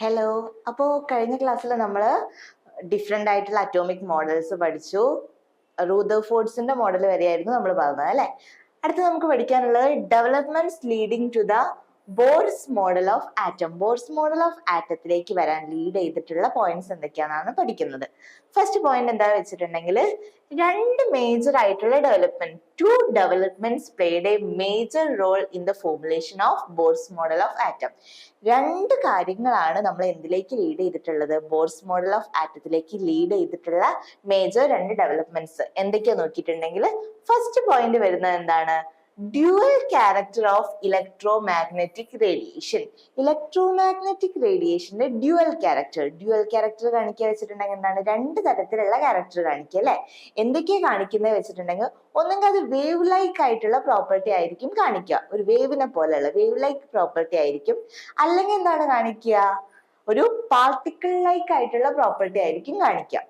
Hello. അപ്പോൾ കഴിഞ്ഞ ക്ലാസ്സിൽ നമ്മൾ ഡിഫറെൻ്റ് ആയിട്ടുള്ള അറ്റോമിക് മോഡൽസ് പഠിച്ചു. റൂദർഫോർഡ്സിന്റെ മോഡൽ വരെയായിരുന്നു നമ്മൾ പറഞ്ഞത് അല്ലേ. അടുത്ത് നമുക്ക് പഠിക്കാനുള്ളത് developments leading to the Bohr's model of atom. Bohr's model of ആറ്റത്തിലേക്ക് വരാൻ ലീഡ് ചെയ്തിട്ടുള്ള പോയിന്റ്സ് എന്തൊക്കെയാണെന്നാണ് പഠിക്കുന്നത്. ഫസ്റ്റ് പോയിന്റ് എന്താ വെച്ചിട്ടുണ്ടെങ്കിൽ രണ്ട് മേജർ ആയിട്ടുള്ള two developments played a major role in the formulation of Bohr's model of atom. രണ്ട് കാര്യങ്ങളാണ് നമ്മൾ എന്തിലേക്ക് ലീഡ് ചെയ്തിട്ടുള്ളത്, ബോർസ് മോഡൽ ഓഫ് ആറ്റത്തിലേക്ക് ലീഡ് ചെയ്തിട്ടുള്ള മേജർ രണ്ട് ഡെവലപ്മെന്റ്സ് എന്തൊക്കെയാ നോക്കിയിട്ടുണ്ടെങ്കിൽ ഫസ്റ്റ് പോയിന്റ് വരുന്നത് എന്താണ്, dual character of electromagnetic radiation. Electromagnetic റേഡിയേഷന്റെ ഡ്യുവൽ ക്യാരക്ടർ കാണിക്കുക വെച്ചിട്ടുണ്ടെങ്കിൽ എന്താണ്, രണ്ട് തരത്തിലുള്ള ക്യാരക്ടർ കാണിക്കുക അല്ലെ. എന്തൊക്കെയാ കാണിക്കുന്നത് വെച്ചിട്ടുണ്ടെങ്കിൽ ഒന്നെങ്കിൽ അത് വേവ് ലൈക്ക് ആയിട്ടുള്ള പ്രോപ്പർട്ടി ആയിരിക്കും കാണിക്കുക, ഒരു വേവിനെ പോലെയുള്ള വേവ് ലൈക്ക് പ്രോപ്പർട്ടി ആയിരിക്കും. അല്ലെങ്കിൽ എന്താണ് കാണിക്കുക, ഒരു പാർട്ടിക്കിൾ ലൈക്ക് ആയിട്ടുള്ള പ്രോപ്പർട്ടി ആയിരിക്കും കാണിക്കുക.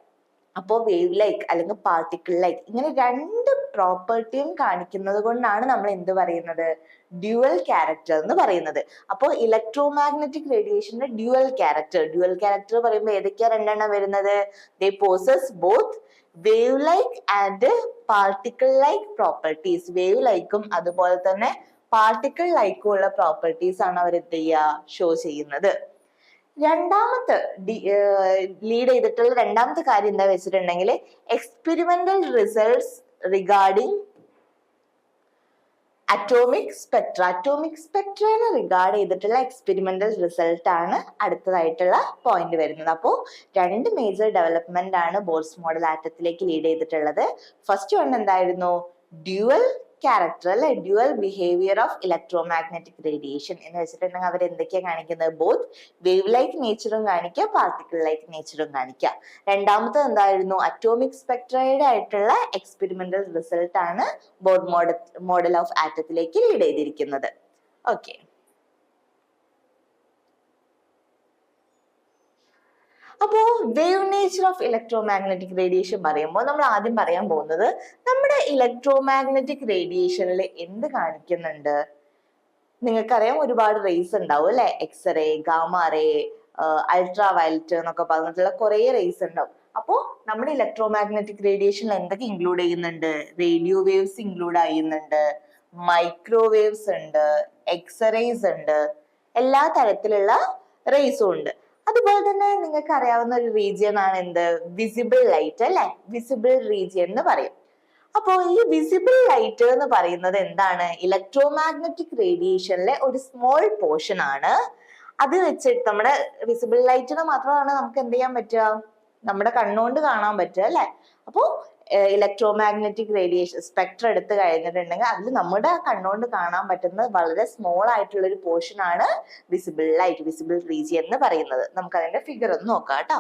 അപ്പോൾ വേവ് ലൈക്ക് അല്ലെങ്കിൽ പാർട്ടിക്കിൾ ലൈക്ക് ഇങ്ങനെ രണ്ട് പ്രോപ്പർട്ടിയും കാണിക്കുന്നത് കൊണ്ടാണ് നമ്മൾ എന്ത് പറയുന്നത്, ഡ്യുവൽ ക്യാരക്ടർ എന്ന് പറയുന്നത്. അപ്പോൾ ഇലക്ട്രോ മാഗ്നറ്റിക് റേഡിയേഷന്റെ ഡ്യുവൽ ക്യാരക്ടർ പറയുമ്പോൾ ഏതൊക്കെയാ രണ്ടെണ്ണം വരുന്നത്, they possess both wave like and particle like properties. Wave ലൈക്കും അതുപോലെ തന്നെ പാർട്ടിക്കിൾ ലൈക്കും ഉള്ള പ്രോപ്പർട്ടീസ് ആണ് അവർ എന്ത് ചെയ്യുക, ഷോ ചെയ്യുന്നത്. രണ്ടാമത്തെ ലീഡ് ചെയ്തിട്ടുള്ള രണ്ടാമത്തെ കാര്യം എന്താ വെച്ചിട്ടുണ്ടെങ്കിൽ എക്സ്പെരിമെന്റൽ റിസൾട്ട്സ് റിഗാർഡിങ് അറ്റോമിക് സ്പെക്ട്രനെ റിഗാർഡ് ചെയ്തിട്ടുള്ള എക്സ്പെരിമെന്റൽ റിസൾട്ട് ആണ് അടുത്തതായിട്ടുള്ള പോയിന്റ് വരുന്നത്. അപ്പോൾ രണ്ട് മേജർ ഡെവലപ്മെന്റ് ആണ് ബോർസ് മോഡൽ ആറ്റത്തിലേക്ക് ലീഡ് ചെയ്തിട്ടുള്ളത്. ഫസ്റ്റ് വൺ എന്തായിരുന്നു, ഡ്യുവൽ ക്യാരക്ടർ അല്ലെ, dual behaviour of electromagnetic radiation എന്ന് വെച്ചിട്ടുണ്ടെങ്കിൽ അവർ എന്തൊക്കെയാ കാണിക്കുന്നത്, ബോത്ത് വേവ് ലൈക്ക് നേച്ചറും കാണിക്കുക പാർട്ടിക്കിൾ ലൈക്ക് നേച്ചറും കാണിക്കുക. രണ്ടാമത്തെ എന്തായിരുന്നു, അറ്റോമിക് സ്പെക്ട്രയുടെ ആയിട്ടുള്ള എക്സ്പെരിമെന്റൽ റിസൾട്ട് ആണ് ബോർഡ് മോഡൽ ഓഫ് ആറ്റത്തിലേക്ക് ലീഡ് ചെയ്തിരിക്കുന്നത്. ഓക്കെ, അപ്പോ wave nature of electromagnetic radiation പറയുമ്പോൾ നമ്മൾ ആദ്യം പറയാൻ പോകുന്നത് നമ്മുടെ ഇലക്ട്രോ മാഗ്നറ്റിക് റേഡിയേഷനിൽ എന്ത് കാണിക്കുന്നുണ്ട്. നിങ്ങൾക്കറിയാം ഒരുപാട് റേസ് ഉണ്ടാവും അല്ലെ, x ray, gamma ray, ultraviolet എന്നൊക്കെ പറഞ്ഞിട്ടുള്ള കുറെ റേസ് ഉണ്ടാവും. അപ്പോ നമ്മുടെ ഇലക്ട്രോ മാഗ്നറ്റിക് റേഡിയേഷനിൽ എന്തൊക്കെ ഇൻക്ലൂഡ് ചെയ്യുന്നുണ്ട്, റേഡിയോ വേവ്സ് ഇൻക്ലൂഡ് ചെയ്യുന്നുണ്ട്, മൈക്രോവേവ്സ് ഉണ്ട്, എക്സ്റേസ് ഉണ്ട്, എല്ലാ തരത്തിലുള്ള റേസും ഉണ്ട്. അതുപോലെ തന്നെ നിങ്ങൾക്ക് അറിയാവുന്ന ഒരു റീജിയൻ ആണ് എന്ത്, വിസിബിൾ ലൈറ്റ് അല്ലെ, വിസിബിൾ റീജിയൻ എന്ന് പറയും. അപ്പോ ഈ വിസിബിൾ ലൈറ്റ് എന്ന് പറയുന്നത് എന്താണ്, ഇലക്ട്രോ മാഗ്നറ്റിക് റേഡിയേഷനിലെ ഒരു സ്മോൾ പോർഷൻ ആണ്. അത് വെച്ചിട്ട് നമ്മുടെ വിസിബിൾ ലൈറ്റിന് മാത്രമാണ് നമുക്ക് എന്ത് ചെയ്യാൻ പറ്റുക, നമ്മുടെ കണ്ണുകൊണ്ട് കാണാൻ പറ്റുക അല്ലെ. അപ്പോ ഇലക്ട്രോ മാഗ്നറ്റിക് റേഡിയേഷൻ സ്പെക്ട്രം എടുത്തു കഴിഞ്ഞിട്ടുണ്ടെങ്കിൽ അതിൽ നമ്മുടെ കണ്ണുകൊണ്ട് കാണാൻ പറ്റുന്ന വളരെ സ്മോൾ ആയിട്ടുള്ള ഒരു പോർഷൻ ആണ് വിസിബിൾ ലൈറ്റ്, വിസിബിൾ റീജിയൻ എന്ന് പറയുന്നത്. നമുക്ക് അതിന്റെ ഫിഗർ ഒന്ന് നോക്കാം കേട്ടോ.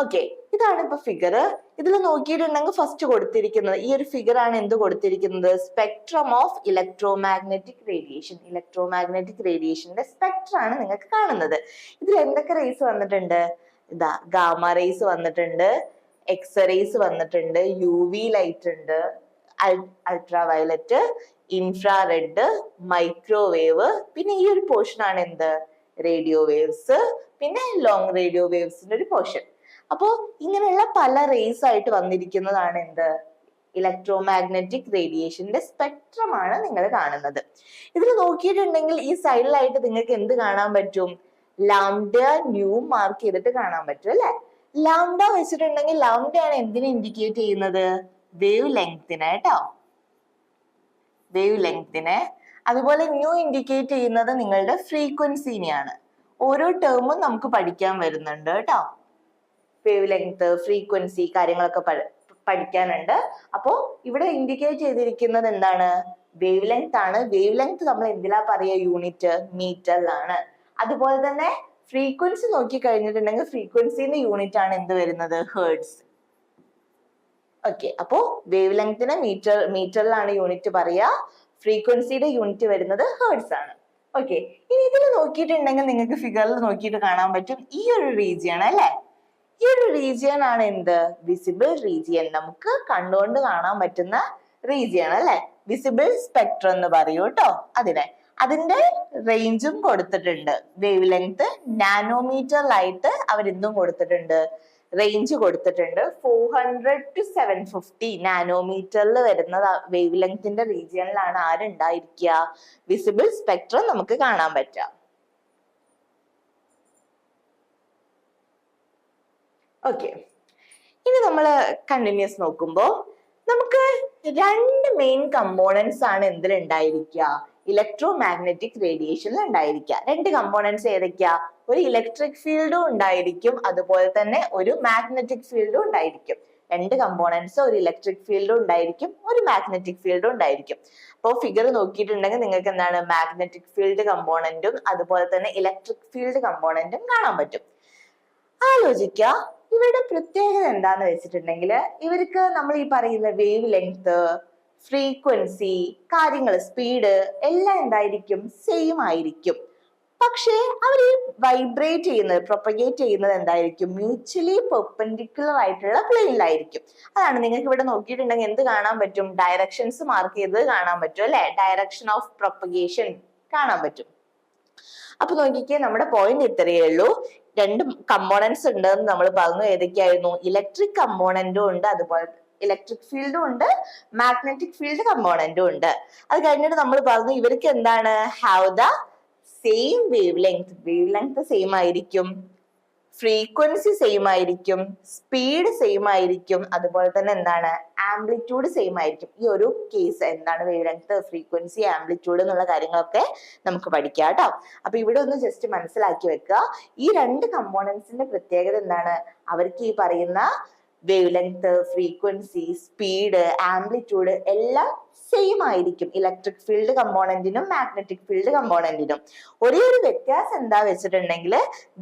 ഓക്കെ, ഇതാണ് ഇപ്പൊ ഫിഗർ. ഇതിൽ നോക്കിയിട്ടുണ്ടെങ്കിൽ ഫസ്റ്റ് കൊടുത്തിരിക്കുന്നത് ഈ ഒരു ഫിഗർ ആണ് എന്ത് കൊടുത്തിരിക്കുന്നത്, spectrum of electromagnetic radiation. Electromagnetic റേഡിയേഷന്റെ സ്പെക്ട്രം ആണ് നിങ്ങൾക്ക് കാണുന്നത്. ഇതിൽ എന്തൊക്കെ റേസ് വന്നിട്ടുണ്ട്, ഇതാ ഗാമ റേസ് വന്നിട്ടുണ്ട്, എക്സ്റേസ് വന്നിട്ടുണ്ട്, യു വി ലൈറ്റ് ഉണ്ട്, അൾട്രാ വയലറ്റ്, ഇൻഫ്രാറെഡ്, മൈക്രോവേവ്, പിന്നെ ഈ ഒരു പോർഷൻ ആണ് എന്ത്, റേഡിയോ വേവ്സ്, പിന്നെ ലോങ് റേഡിയോ വേവ്സിന്റെ ഒരു പോർഷൻ. അപ്പോ ഇങ്ങനെയുള്ള പല റേസ് ആയിട്ട് വന്നിരിക്കുന്നതാണ് എന്ത്, ഇലക്ട്രോ മാഗ്നറ്റിക് റേഡിയേഷന്റെ സ്പെക്ട്രം ആണ് നിങ്ങൾ കാണുന്നത്. ഇതിൽ നോക്കിയിട്ടുണ്ടെങ്കിൽ ഈ സൈഡിലായിട്ട് നിങ്ങൾക്ക് എന്ത് കാണാൻ പറ്റും, ലാംഡ ന്യൂ മാർക്ക് ചെയ്തിട്ട് കാണാൻ പറ്റും അല്ലെ. ലാംഡ വെച്ചിട്ടുണ്ടെങ്കിൽ ലാംഡയാണ് എന്തിനെ ഇൻഡിക്കേറ്റ് ചെയ്യുന്നത്, വേവ് ലെങ്തിനെ കേട്ടോ, വേവ് ലെങ്തിനെ. അതുപോലെ ന്യൂ ഇൻഡിക്കേറ്റ് ചെയ്യുന്നത് നിങ്ങളുടെ ഫ്രീക്വൻസിനെയാണ്. ഓരോ ടേമും നമുക്ക് പഠിക്കാൻ വരുന്നുണ്ട് കേട്ടോ, വേവ് ലെങ്ത്, ഫ്രീക്വൻസി കാര്യങ്ങളൊക്കെ പഠിക്കാനുണ്ട്. അപ്പോ ഇവിടെ ഇൻഡിക്കേറ്റ് ചെയ്തിരിക്കുന്നത് എന്താണ്, വേവ് ലെങ്ത് ആണ്. വേവ് ലെങ്ത് നമ്മൾ എന്തിലാ പറയുക, യൂണിറ്റ് മീറ്ററിലാണ്. അതുപോലെ തന്നെ ഫ്രീക്വൻസി നോക്കി കഴിഞ്ഞിട്ടുണ്ടെങ്കിൽ ഫ്രീക്വൻസിന്റെ യൂണിറ്റ് ആണ് എന്ത് വരുന്നത്, ഹേർട്സ്. ഓക്കെ, അപ്പോ വേവ് ലെങ്തിന് മീറ്ററിലാണ് യൂണിറ്റ് പറയുക, ഫ്രീക്വൻസിയുടെ യൂണിറ്റ് വരുന്നത് ഹേർട്സ് ആണ്. ഓക്കെ, ഇനി ഇതിൽ നോക്കിയിട്ടുണ്ടെങ്കിൽ നിങ്ങൾക്ക് ഫിഗറിൽ നോക്കിയിട്ട് കാണാൻ പറ്റും ഈ ഒരു റീജിയൻ അല്ലെ. ഈ ഒരു റീജിയൻ ആണ് എന്ത്, വിസിബിൾ റീജിയൻ, നമുക്ക് കണ്ടുകൊണ്ട് കാണാൻ പറ്റുന്ന റീജിയൻ അല്ലെ, വിസിബിൾ സ്പെക്ട്രം എന്ന് പറയൂ കേട്ടോ അതിനെ. അതിന്റെ റേഞ്ചും കൊടുത്തിട്ടുണ്ട്. വേവ് ലെങ്ത് നാനോമീറ്ററിലായിട്ട് അവരെന്തും കൊടുത്തിട്ടുണ്ട്, റേഞ്ച് കൊടുത്തിട്ടുണ്ട്. 400 to 750 നാനോമീറ്ററിൽ വരുന്ന വേവ് ലെങ്ത്തിന്റെ റീജിയനിലാണ് ആരുണ്ടായിരിക്കുക, വിസിബിൾ സ്പെക്ട്രം നമുക്ക് കാണാൻ പറ്റുക. ഓക്കെ, ഇനി നമ്മൾ കണ്ടിന്യൂസ് നോക്കുമ്പോൾ നമുക്ക് രണ്ട് മെയിൻ കമ്പോണൻസ് ആണ് എന്തിലുണ്ടായിരിക്കുക, ഇലക്ട്രോ മാഗ്നറ്റിക് റേഡിയേഷനിൽ ഉണ്ടായിരിക്കുക. രണ്ട് കമ്പോണൻസ് ഏതൊക്കെയാ, ഒരു ഇലക്ട്രിക് ഫീൽഡും ഉണ്ടായിരിക്കും, അതുപോലെ തന്നെ ഒരു മാഗ്നറ്റിക് ഫീൽഡും ഉണ്ടായിരിക്കും. രണ്ട് കമ്പോണൻസ്, ഒരു ഇലക്ട്രിക് ഫീൽഡും ഉണ്ടായിരിക്കും, ഒരു മാഗ്നറ്റിക് ഫീൽഡും ഉണ്ടായിരിക്കും. അപ്പോൾ ഫിഗർ നോക്കിയിട്ടുണ്ടെങ്കിൽ നിങ്ങൾക്ക് എന്താണ് മാഗ്നറ്റിക് ഫീൽഡ് കമ്പോണന്റും അതുപോലെ തന്നെ ഇലക്ട്രിക് ഫീൽഡ് കമ്പോണന്റും കാണാൻ പറ്റും. ആലോചിക്കുക, ഇവരുടെ പ്രത്യേകത എന്താന്ന് വെച്ചിട്ടുണ്ടെങ്കിൽ ഇവർക്ക് നമ്മൾ ഈ പറയുന്ന വേവ് ലെങ്ത്, ഫ്രീക്വൻസി, കാര്യങ്ങൾ, സ്പീഡ് എല്ലാം എന്തായിരിക്കും, സെയിം ആയിരിക്കും. പക്ഷേ അവർ ഈ വൈബ്രേറ്റ് ചെയ്യുന്നത്, പ്രൊപ്പഗേറ്റ് ചെയ്യുന്നത് എന്തായിരിക്കും, മ്യൂച്വലി പെർപെൻഡിക്കുലർ ആയിട്ടുള്ള പ്ലെയിനിലായിരിക്കും. അതാണ് നിങ്ങൾക്ക് ഇവിടെ നോക്കിയിട്ടുണ്ടെങ്കിൽ എന്ത് കാണാൻ പറ്റും, ഡയറക്ഷൻസ് മാർക്ക് ചെയ്ത് കാണാൻ പറ്റും അല്ലെ, ഡയറക്ഷൻ ഓഫ് പ്രൊപ്പഗേഷൻ കാണാൻ പറ്റും. അപ്പൊ നോക്കിക്കേ, നമ്മുടെ പോയിന്റ് ഇത്രയേ ഉള്ളൂ. രണ്ട് കമ്പോണൻസ് ഉണ്ടെന്ന് നമ്മൾ പറഞ്ഞു. ഏതൊക്കെയായിരുന്നു, ഇലക്ട്രിക് കമ്പോണന്റും ഉണ്ട്, അതുപോലെ ഇലക്ട്രിക് ഫീൽഡും ഉണ്ട്, മാഗ്നറ്റിക് ഫീൽഡ് കമ്പോണന്റും ഉണ്ട്. അത് കഴിഞ്ഞിട്ട് നമ്മൾ പറഞ്ഞു ഇവർക്ക് എന്താണ്, have the same wave length same ആയിരിക്കും, ഫ്രീക്വൻസി സെയിം ആയിരിക്കും, സ്പീഡ് സെയിം ആയിരിക്കും, അതുപോലെ തന്നെ എന്താണ്, ആംപ്ലിറ്റ്യൂഡ് സെയിം ആയിരിക്കും. ഈ ഒരു കേസ് എന്താണ് വേവ് ലെങ്ത്, ഫ്രീക്വൻസി, ആംപ്ലിറ്റ്യൂഡ് എന്നുള്ള കാര്യങ്ങളൊക്കെ നമുക്ക് പഠിക്കാം കേട്ടോ. അപ്പൊ ഇവിടെ ഒന്ന് ജസ്റ്റ് മനസ്സിലാക്കി വെക്കുക, ഈ രണ്ട് കമ്പോണൻസിന്റെ പ്രത്യേകത എന്താണ്, അവർക്ക് ഈ പറയുന്ന wavelength, frequency, speed, amplitude എല്ലാം സെയിം ആയിരിക്കും ഇലക്ട്രിക് ഫീൽഡ് കമ്പോണന്റിനും മാഗ്നറ്റിക് ഫീൽഡ് കമ്പോണന്റിനും. ഒരേ ഒരു വ്യത്യാസം എന്താ വെച്ചിട്ടുണ്ടെങ്കിൽ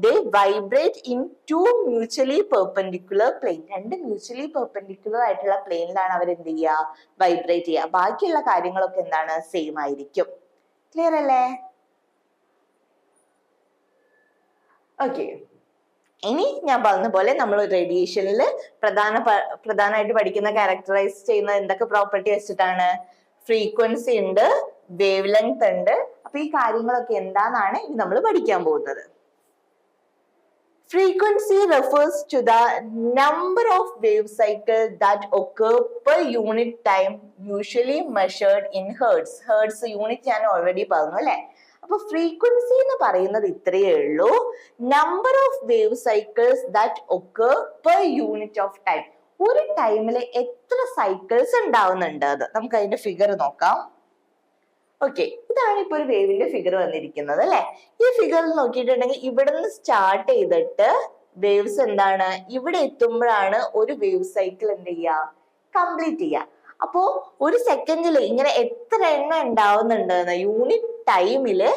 they vibrate in two mutually perpendicular plane. രണ്ട് മ്യൂച്വലി പെർപെൻഡിക്കുലർ ആയിട്ടുള്ള പ്ലെയിനിലാണ് അവർ എന്ത് ചെയ്യുക, വൈബ്രേറ്റ് ചെയ്യുക. ബാക്കിയുള്ള കാര്യങ്ങളൊക്കെ എന്താണ്, സെയിം ആയിരിക്കും. ക്ലിയർ അല്ലേ? ഓക്കെ, ഇനി ഞാൻ പറഞ്ഞ പോലെ നമ്മൾ റേഡിയേഷനിൽ പ്രധാനമായിട്ട് പഠിക്കുന്ന, ക്യാരക്ടറൈസ് ചെയ്യുന്ന എന്തൊക്കെ പ്രോപ്പർട്ടി വെച്ചിട്ടാണ്, ഫ്രീക്വൻസി ഉണ്ട്, വേവ് ലെങ്ത് ഉണ്ട്. അപ്പൊ ഈ കാര്യങ്ങളൊക്കെ എന്താണെന്നാണ് ഇനി നമ്മൾ പഠിക്കാൻ പോകുന്നത്. Frequency refers to the number of wave cycles that occur per unit time, usually measured in hertz. Hertz unit ഞാൻ ഓൾറെഡി പറഞ്ഞു അല്ലെ. അപ്പൊ ഫ്രീക്വൻസി എന്ന് പറയുന്നത് ഇത്രയേ ഉള്ളൂ, number of wave cycles that occur per unit of time. ഒരു ടൈമിൽ എത്ര സൈക്കിൾസ് ഉണ്ടാവുന്നുണ്ട് അത് നമുക്ക് അതിന്റെ ഫിഗർ നോക്കാം. ഓക്കെ, ഇതാണ് ഇപ്പൊ ഒരു വേവിന്റെ ഫിഗർ വന്നിരിക്കുന്നത് അല്ലെ. ഈ ഫിഗറിൽ നോക്കിയിട്ടുണ്ടെങ്കിൽ ഇവിടുന്ന് സ്റ്റാർട്ട് ചെയ്തിട്ട് വേവ്സ് എന്താണ്, ഇവിടെ എത്തുമ്പോഴാണ് ഒരു വേവ് സൈക്കിൾ എന്ത് ചെയ്യുക, കംപ്ലീറ്റ് ചെയ്യുക. അപ്പോ ഒരു സെക്കൻഡിൽ ഇങ്ങനെ എത്ര എണ്ണം ഉണ്ടാവുന്നുണ്ട്, യൂണിറ്റ് ടൈമില്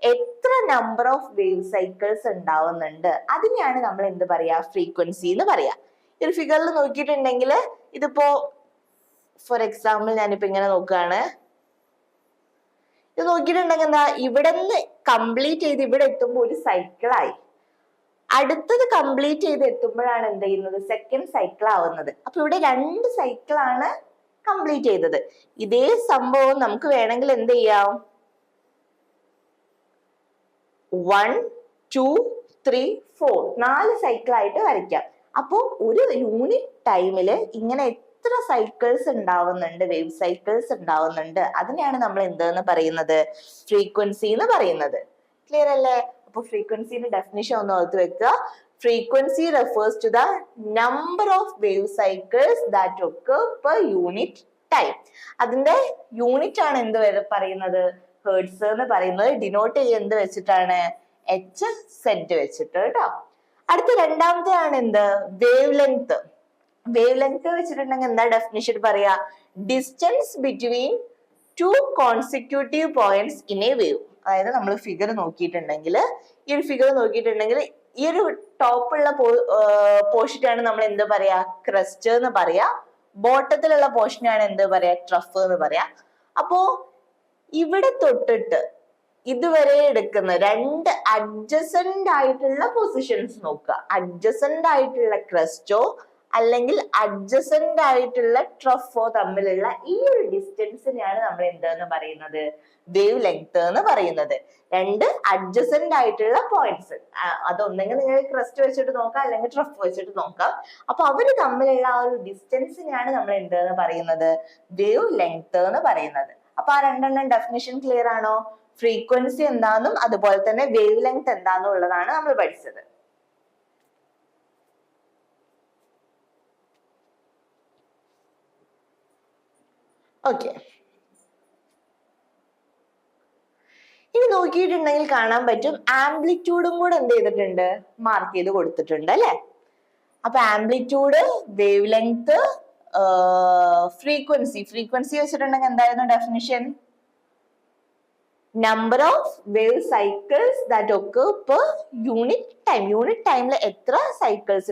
എത്ര നമ്പർ ഓഫ് വേവ് സൈക്കിൾസ് ഉണ്ടാവുന്നുണ്ട്, അതിനെയാണ് നമ്മൾ എന്ത് പറയാ, ഫ്രീക്വൻസി എന്ന് പറയാ. ഈ ഒരു ഫിഗറിൽ നോക്കിയിട്ടുണ്ടെങ്കിൽ ഇതിപ്പോ ഫോർ എക്സാമ്പിൾ ഞാനിപ്പോ ഇങ്ങനെ നോക്കുകയാണ്. ഇത് നോക്കിയിട്ടുണ്ടെങ്കിൽ എന്താ, ഇവിടെ നിന്ന് കംപ്ലീറ്റ് ചെയ്ത് ഇവിടെ എത്തുമ്പോൾ ഒരു സൈക്കിളായി, അടുത്തത് കംപ്ലീറ്റ് ചെയ്ത് എത്തുമ്പോഴാണ് എന്ത് ചെയ്യുന്നത്, സെക്കൻഡ് സൈക്കിൾ ആവുന്നത്. അപ്പൊ ഇവിടെ രണ്ട് സൈക്കിളാണ് കംപ്ലീറ്റ് ചെയ്തത്. ഇതേ സംഭവം നമുക്ക് വേണമെങ്കിൽ എന്ത് ചെയ്യാം, 1 2 3 4 4 സൈക്കിൾ ആയിട്ട് വരയ്ക്കാം. അപ്പോ ഒരു യൂണിറ്റ് ടൈമില് ഇങ്ങനെ എത്ര സൈക്കിൾസ് ഉണ്ടാവുന്നുണ്ട്, വേവ് സൈക്കിൾസ് ഉണ്ടാവുന്നുണ്ട്, അതിനെയാണ് നമ്മൾ എന്തെന്ന് പറയുന്നത്, ഫ്രീക്വൻസി എന്ന് പറയുന്നത്. ക്ലിയർ അല്ലേ? അപ്പൊ ഫ്രീക്വൻസിന്റെ ഡെഫിനിഷൻ ഒന്ന് ഓർത്ത് വെക്കുക. Frequency refers to the number of wave cycles that occur per unit time. അതിന്റെ യൂണിറ്റ് ആണ് എന്ത് പറയുന്നത്, ഹെർട്സ് എന്ന് പറയുന്നത്. ഡിനോട്ട് ചെയ്യുന്നത് വെച്ചിട്ടാണ്, HZ വെച്ചിട്ട് കേട്ടോ. അടുത്ത രണ്ടാമത്തെ ആണ് എന്ത്, വേവ് ലെങ്ത്. വേവ് ലെങ്ത് വെച്ചിട്ടുണ്ടെങ്കിൽ എന്താ ഡെഫിനിഷൻ പറയാ, distance between two consecutive points in A wave. അതായത് നമ്മൾ ഫിഗർ നോക്കിയിട്ടുണ്ടെങ്കിൽ, ഈ ഒരു ഫിഗർ നോക്കിയിട്ടുണ്ടെങ്കിൽ ഈ ഒരു ടോപ്പുള്ള പോർഷനാണ് നമ്മൾ എന്ത് പറയാ, ക്രസ്റ്റ് എന്ന് പറയാ. ബോട്ടത്തിലുള്ള പോർഷനാണ് എന്ത് പറയാ, ട്രഫ് എന്ന് പറയാ. അപ്പോ ഇവിടെ തൊട്ടിട്ട് ഇതുവരെ എടുക്കുന്ന രണ്ട് അഡ്ജസന്റ് ആയിട്ടുള്ള പൊസിഷൻസ് നോക്കുക. അഡ്ജസന്റ് ആയിട്ടുള്ള ക്രസ്റ്റോ അല്ലെങ്കിൽ അഡ്ജസന്റ് ആയിട്ടുള്ള ട്രഫോ തമ്മിലുള്ള ഈ ഒരു ഡിസ്റ്റൻസിനെയാണ് നമ്മൾ എന്തെന്ന് പറയുന്നത്, വേവ് ലെങ്ത് എന്ന് പറയുന്നത്. രണ്ട് അഡ്ജസന്റ് ആയിട്ടുള്ള പോയിന്റ്സ്, അതൊന്നെങ്കിൽ നിങ്ങൾക്ക് ക്രസ്റ്റ് വെച്ചിട്ട് നോക്കാം അല്ലെങ്കിൽ ട്രഫ് വെച്ചിട്ട് നോക്കാം. അപ്പൊ അവര് തമ്മിലുള്ള ആ ഒരു ഡിസ്റ്റൻസിനെയാണ് നമ്മൾ എന്തെന്ന് പറയുന്നത്, വേവ് ലെങ്ത് എന്ന് പറയുന്നത്. അപ്പൊ ആ രണ്ടെണ്ണം ഡെഫിനിഷൻ ക്ലിയർ ആണോ? ഫ്രീക്വൻസി എന്താണെന്നും അതുപോലെ തന്നെ വേവ് ലെങ്ത് എന്താണെന്നും ഉള്ളതാണ് നമ്മൾ പഠിച്ചത്. ഓക്കെ, ഇനി നോക്കിയിട്ടുണ്ടെങ്കിൽ കാണാൻ പറ്റും ആംപ്ലിറ്റ്യൂഡും കൂടെ എന്ത് ചെയ്തിട്ടുണ്ട്, മാർക്ക് ചെയ്ത് കൊടുത്തിട്ടുണ്ട് അല്ലെ. അപ്പൊ ആംപ്ലിറ്റ്യൂഡ്, വേവ് ലെങ്ത്, ഫ്രീക്വൻസി വെച്ചിട്ടുണ്ടെങ്കിൽ എന്തായിരുന്നു definition? Number of wave cycles that occur per unit time. Unit ടൈമിൽ എത്ര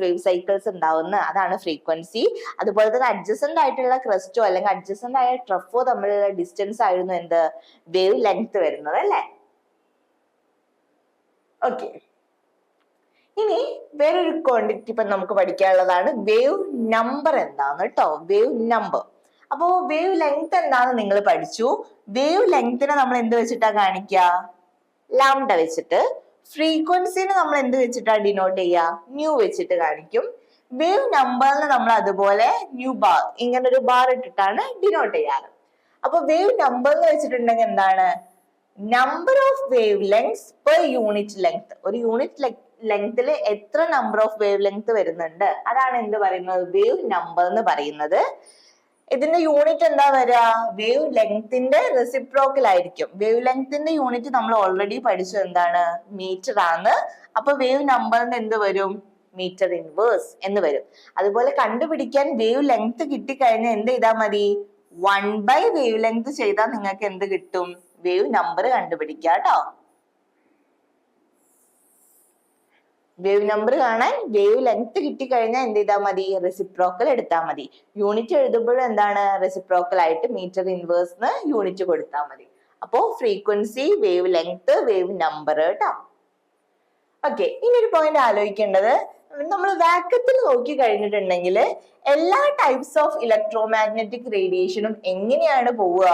വേവ് സൈക്കിൾസ് ഉണ്ടാവുന്ന അതാണ് ഫ്രീക്വൻസി. അതുപോലെ തന്നെ അഡ്ജസന്റ് ആയിട്ടുള്ള ക്രസ്റ്റോ അല്ലെങ്കിൽ അഡ്ജസന്റ് ആയ ട്രഫോ തമ്മിലുള്ള ഡിസ്റ്റൻസ് ആയിരുന്നു എന്ത്, വേവ് ലെങ്ത് വരുന്നത് അല്ലെ. ഓക്കെ, ഇനി വേറൊരു ക്വാണ്ടിറ്റി ഇപ്പൊ നമുക്ക് പഠിക്കാനുള്ളതാണ് വേവ് നമ്പർ എന്താന്ന് കേട്ടോ. Wave number. അപ്പോ വേവ് ലെങ്ത് എന്താന്ന് നിങ്ങൾ പഠിച്ചു. വേവ് ലെങ്തിനെ നമ്മൾ എന്ത് വെച്ചിട്ടാ കാണിക്കുക, ലാംഡ വെച്ചിട്ട്. ഫ്രീക്വൻസിനെ നമ്മൾ എന്ത് വെച്ചിട്ടാ ഡിനോട്ട് ചെയ്യുക, ന്യൂ വെച്ചിട്ട് കാണിക്കും. വേവ് നമ്പറിനെ നമ്മൾ അതുപോലെ ന്യൂ ബാർ, ഇങ്ങനെ ഒരു ബാർ ഇട്ടിട്ടാണ് ഡിനോട്ട് ചെയ്യാറ്. അപ്പൊ വേവ് നമ്പർ എന്ന് വെച്ചിട്ടുണ്ടെങ്കിൽ എന്താണ്, number of wave length per unit length. ഒരു യൂണിറ്റ് ലെങ്ത്തിൽ എത്ര നമ്പർ ഓഫ് വേവ് ലെങ്ത് വരുന്നുണ്ട് അതാണ് എന്ത് പറയുന്നത്, വേവ് നമ്പർ എന്ന് പറയുന്നത്. ഇതിന്റെ യൂണിറ്റ് എന്താ വരിക, വേവ് ലെങ്ത്തിന്റെ റെസിപ്രോക്കൽ ആയിരിക്കും. വേവ് ലെങ്ത്തിന്റെ യൂണിറ്റ് നമ്മൾ ഓൾറെഡി പഠിച്ചു, എന്താണ്, മീറ്റർ ആണ്. അപ്പൊ വേവ് നമ്പറിന് എന്ത് വരും, മീറ്റർ ഇൻവേഴ്സ് എന്ന് വരും. അതുപോലെ കണ്ടുപിടിക്കാൻ വേവ് ലെങ്ത് കിട്ടിക്കഴിഞ്ഞാൽ എന്ത് ചെയ്താൽ മതി, 1/, വേവ് ലെങ്ത് ചെയ്താൽ നിങ്ങൾക്ക് എന്ത് കിട്ടും, വേവ് നമ്പർ കണ്ടുപിടിക്കുക കേട്ടോ. വേവ് നമ്പർ കാണാൻ വേവ് ലെങ്ത് കിട്ടിക്കഴിഞ്ഞാൽ എന്ത് ചെയ്താൽ മതി, റെസിപ്രോക്കൽ എടുത്താൽ മതി. യൂണിറ്റ് എഴുതുമ്പോഴും എന്താണ്, റെസിപ്രോക്കൽ ആയിട്ട് മീറ്റർ ഇൻവേഴ്സിന് യൂണിറ്റ് കൊടുത്താൽ മതി. അപ്പോ frequency, wavelength, wave number കേട്ടോ. ഓക്കെ, ഇനി ഒരു പോയിന്റ് ആലോചിക്കേണ്ടത്, നമ്മൾ വാക്വത്തിൽ നോക്കി കഴിഞ്ഞിട്ടുണ്ടെങ്കിൽ എല്ലാ ടൈപ്സ് ഓഫ് ഇലക്ട്രോ മാഗ്നറ്റിക് റേഡിയേഷനും എങ്ങനെയാണ് പോവുക,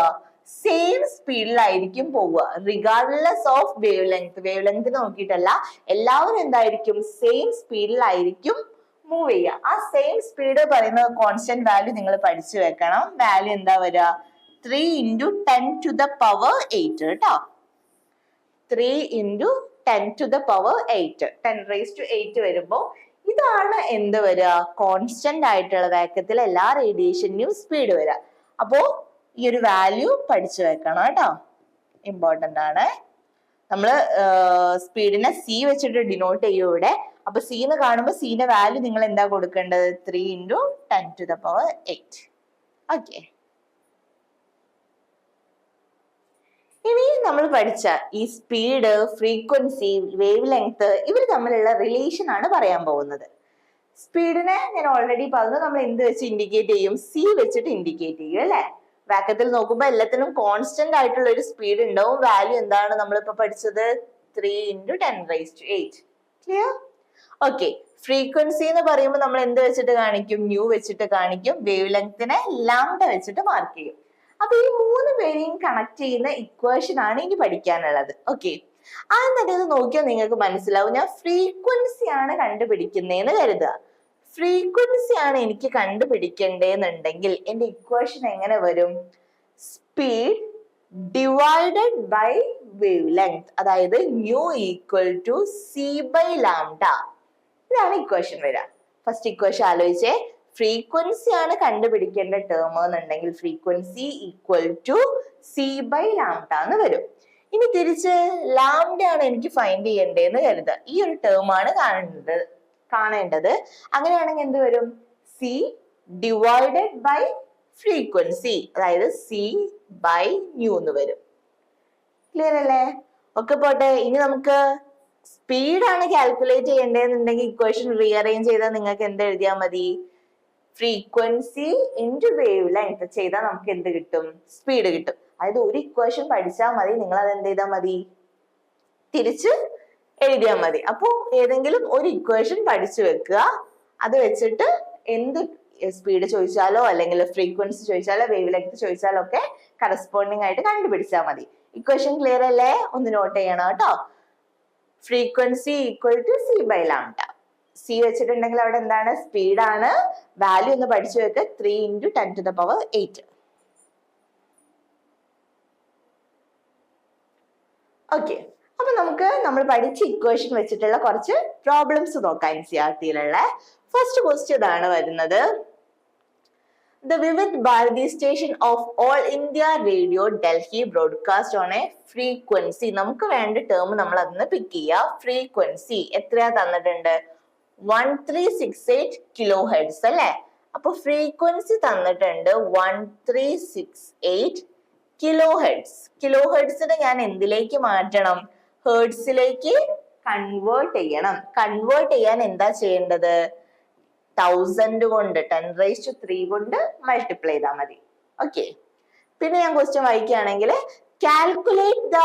സെയിം സ്പീഡിലായിരിക്കും പോവുക, regardless of wavelength. Wavelength നോക്കിയിട്ടല്ല, എല്ലാവരും എന്തായിരിക്കും, സെയിം സ്പീഡിലായിരിക്കും മൂവ് ചെയ്യുക. ആ സെയിം സ്പീഡ് പറയുന്ന കോൺസ്റ്റന്റ് വാല്യൂ നിങ്ങൾ പഠിച്ചു വെക്കണം. വാല്യൂ എന്താ വരിക, 3 × 10⁸ കേട്ടോ. 3 × 10⁸, 10⁸ വരുമ്പോ ഇതാണ് എന്ത് വരിക, കോൺസ്റ്റന്റ് ആയിട്ടുള്ള വാക്വത്തിൽ എല്ലാ റേഡിയേഷനും സ്പീഡ് വരിക. അപ്പോ ഈ ഒരു വാല്യൂ പഠിച്ചു വെക്കണം കേട്ടോ, ഇമ്പോർട്ടന്റ് ആണ്. നമ്മള് സ്പീഡിനെ സി വെച്ചിട്ട് ഡിനോട്ട് ചെയ്യും ഇവിടെ. അപ്പൊ സി എന്ന് കാണുമ്പോൾ സീന്റെ വാല്യൂ നിങ്ങൾ എന്താ കൊടുക്കേണ്ടത്, 3 × 10⁸. ഓക്കെ, ഇനി നമ്മൾ പഠിച്ച ഈ സ്പീഡ്, ഫ്രീക്വൻസി, വേവ് ലെങ്ത് ഇവർ തമ്മിലുള്ള റിലേഷൻ ആണ് പറയാൻ പോകുന്നത്. സ്പീഡിനെ ഞാൻ ഓൾറെഡി പറഞ്ഞു, നമ്മൾ എന്ത് വെച്ച് ഇൻഡിക്കേറ്റ് ചെയ്യും, സി വെച്ചിട്ട് ഇൻഡിക്കേറ്റ് ചെയ്യും അല്ലെ. വാക്യത്തിൽ നോക്കുമ്പോൾ എല്ലാത്തിനും കോൺസ്റ്റന്റ് ആയിട്ടുള്ള ഒരു സ്പീഡ് ഉണ്ടാവും. വാല്യൂ എന്താണ് നമ്മളിപ്പോ പഠിച്ചത്, 3 × 10⁸. ക്ലിയർ? ഓക്കെ, ഫ്രീക്വൻസി എന്ന് പറയുമ്പോൾ നമ്മൾ എന്ത് വെച്ചിട്ട് കാണിക്കും, ന്യൂ വെച്ചിട്ട് കാണിക്കും. വേവ് ലെങ്തിനെ ലാംഡ വെച്ചിട്ട് മാർക്ക് ചെയ്യും. അപ്പൊ ഈ 3 പേരെയും കണക്ട് ചെയ്യുന്ന ഇക്വേഷൻ ആണ് ഇനി പഠിക്കാനുള്ളത്. ഓക്കെ, ആദ്യം തന്നെ ഇത് നോക്കിയാൽ നിങ്ങൾക്ക് മനസ്സിലാവും. ഞാൻ ഫ്രീക്വൻസി ആണ് കണ്ടുപിടിക്കുന്നതെന്ന് കരുതുക. ഫ്രീക്വൻസി ആണ് എനിക്ക് കണ്ടുപിടിക്കേണ്ടതെന്നുണ്ടെങ്കിൽ എന്റെ ഇക്വേഷൻ എങ്ങനെ വരും, speed divided by wavelength, അതായത് ന്യൂ ഈക്വൽ ടു c/λ. ഇതാണ് ഇക്വേഷൻ വരിക. ഫസ്റ്റ് ഇക്വേഷൻ ആലോചിച്ചേ, ഫ്രീക്വൻസി ആണ് കണ്ടുപിടിക്കേണ്ട ടേം എന്നുണ്ടെങ്കിൽ ഫ്രീക്വൻസി ഈക്വൽ ടു c/λ എന്ന് വരും. ഇനി തിരിച്ച് ലാംഡ ആണ് എനിക്ക് ഫൈൻഡ് ചെയ്യേണ്ടതെന്ന് കരുതുക. ഈ ഒരു ടേം ആണ് കാണേണ്ടത്. അങ്ങനെയാണെങ്കിൽ എന്ത് വരും, c ഡിവൈഡഡ് ബൈ ഫ്രീക്വൻസി, അതായത് c/ν എന്ന് വരും. ക്ലിയർ അല്ലേ? ഒക്കെ പോട്ടെ, ഇനി നമുക്ക് സ്പീഡാണ് കാൽക്കുലേറ്റ് ചെയ്യേണ്ടതെന്നുണ്ടെങ്കിൽ ഇക്വേഷൻ റീഅറേഞ്ച് ചെയ്താൽ നിങ്ങൾക്ക് എന്ത് എഴുതിയാൽ മതി, ഫ്രീക്വൻസി ഇൻറ്റു വേവ് ലെങ്ത് ചെയ്താൽ നമുക്ക് എന്ത് കിട്ടും, സ്പീഡ് കിട്ടും. അതായത് ഒരു ഇക്വേഷൻ പഠിച്ചാൽ മതി, നിങ്ങൾ അത് എന്ത് ചെയ്താൽ മതി, തിരിച്ച് എഴുതിയാൽ മതി. അപ്പോൾ ഏതെങ്കിലും ഒരു ഇക്വേഷൻ പഠിച്ചു വെക്കുക, അത് വെച്ചിട്ട് എന്ത് സ്പീഡ് ചോദിച്ചാലോ അല്ലെങ്കിൽ ഫ്രീക്വൻസി ചോദിച്ചാലോ വേവ് ലെങ്ത് ചോദിച്ചാലോ ഒക്കെ കറസ്പോണ്ടിങ് ആയിട്ട് കണ്ടുപിടിച്ചാൽ മതി. ഇക്വേഷൻ ക്ലിയർ അല്ലേ? ഒന്ന് നോട്ട് ചെയ്യണം കേട്ടോ. Frequency equal to C by lambda. C വെച്ചിട്ടുണ്ടെങ്കിൽ അവിടെ എന്താണ്? സ്പീഡാണ്. വാല്യൂ ഒന്ന് പഠിച്ചു വെക്ക്, 3 × 10⁸. ഓക്കെ, അപ്പൊ നമുക്ക് നമ്മൾ പഠിച്ച ഇക്വേഷൻ വെച്ചിട്ടുള്ള കുറച്ച് പ്രോബ്ലംസ് നോക്കാം. NCERT-യിലുള്ള ഫസ്റ്റ് ക്വസ്റ്റ്യൻ ഇതാണ് വരുന്നത്. The Vivid Bharati station of All India Radio Delhi broadcast on a frequency. നമുക്ക് വേണ്ട ടേം നമ്മൾ അതിന് പിക്ക് ചെയ്യുക. ഫ്രീക്വൻസി എത്രയാ തന്നിട്ടുണ്ട്? 1368 കിലോ ഹെർട്സ് അല്ലെ? അപ്പൊ ഫ്രീക്വൻസി തന്നിട്ടുണ്ട് 1368 കിലോ ഹെർട്സ്. കിലോ ഹെർട്സിനെ ഞാൻ എന്തിലേക്ക് മാറ്റണം? ഹെർട്സിലേക്ക് കൺവേർട്ട് ചെയ്യണം. കൺവേർട്ട് ചെയ്യാൻ എന്താ ചെയ്യേണ്ടത്? 1000 കൊണ്ട് 10⁻³ കൊണ്ട് മൾട്ടിപ്ലൈ ചെയ്താൽ മതി. ഓക്കെ, പിന്നെ ഞാൻ ക്വസ്റ്റ്യൻ വായിക്കുകയാണെങ്കിൽ calculate the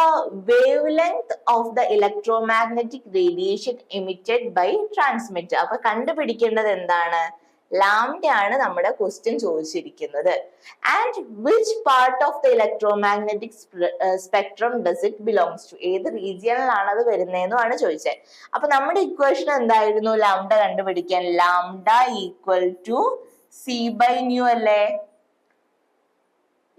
wavelength of the electromagnetic radiation emitted by transmitter. അപ്പൊ കണ്ടുപിടിക്കേണ്ടത് എന്താണ്? ലാംഡ ആണ് നമ്മുടെ ക്വസ്റ്റ്യൻ ചോദിച്ചിരിക്കുന്നത്. And which part of the electromagnetic spectrum does it belongs to? ഏത് റീജിയനിലാണ് അത് വരുന്നതെന്നാണ് ചോദിച്ചത്. അപ്പൊ നമ്മുടെ ഇക്വേഷൻ എന്തായിരുന്നു? ലാംഡ കണ്ടുപിടിക്കാൻ lambda equal to C by nu അല്ലേ?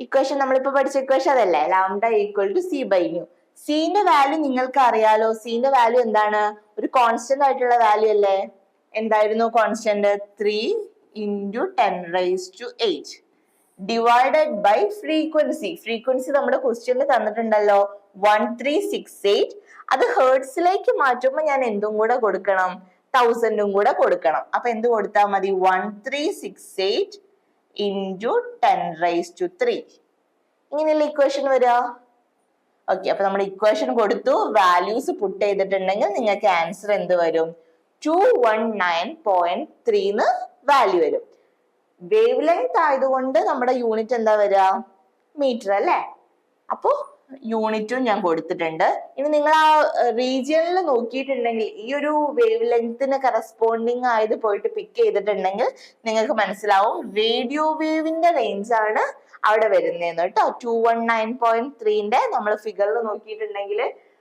ഇക്വേഷൻ നമ്മളിപ്പോ പഠിച്ച ഇക്വേഷൻ അതല്ലേ? Lambda equal to C by nu. സിന്റെ വാല്യൂ നിങ്ങൾക്ക് അറിയാലോ. സിന്റെ വാല്യൂ എന്താണ്? ഒരു കോൺസ്റ്റന്റ് ആയിട്ടുള്ള വാല്യൂ അല്ലേ? എന്തായിരുന്നു constant? 3 × 10⁸ divided by frequency. Frequency നമ്മുടെ ക്വസ്റ്റ്യനിൽ തന്നിട്ടുണ്ടല്ലോ 1368. അത് ഹെർട്സിലേക്ക് മാറ്റുമ്പോൾ ഞാൻ എന്തും കൂടെ കൊടുക്കണം? 1000 കൂടെ കൊടുക്കണം. അപ്പൊ എന്ത് കൊടുത്താൽ മതി? 1368 × 10⁻³ ഇങ്ങനെയല്ല ഇക്വേഷൻ വരിക. ഓക്കെ, അപ്പൊ നമ്മൾ ഇക്വേഷൻ കൊടുത്തു, വാല്യൂസ് പുട്ട് ചെയ്തിട്ടുണ്ടെങ്കിൽ നിങ്ങൾക്ക് ആൻസർ എന്ത് വരും? 219.3 വാല്യൂ വരും. വേവ് ലെങ്ത് ആയതുകൊണ്ട് നമ്മുടെ യൂണിറ്റ് എന്താ വരിക? മീറ്റർ അല്ലേ? അപ്പോ യൂണിറ്റും ഞാൻ കൊടുത്തിട്ടുണ്ട്. ഇനി നിങ്ങൾ ആ റീജിയനിൽ നോക്കിയിട്ടുണ്ടെങ്കിൽ ഈ ഒരു വേവ് ലെങ്ത്തിന് കറസ്പോണ്ടിങ് ആയത് പോയിട്ട് പിക്ക് ചെയ്തിട്ടുണ്ടെങ്കിൽ നിങ്ങൾക്ക് മനസ്സിലാവും റേഡിയോ വേവിന്റെ റേഞ്ച് ആണ് അവിടെ വരുന്നതെന്ന് കേട്ടോ. 219.3ന്റെ നമ്മൾ ഫിഗറിൽ നോക്കിയിട്ടുണ്ടെങ്കിൽ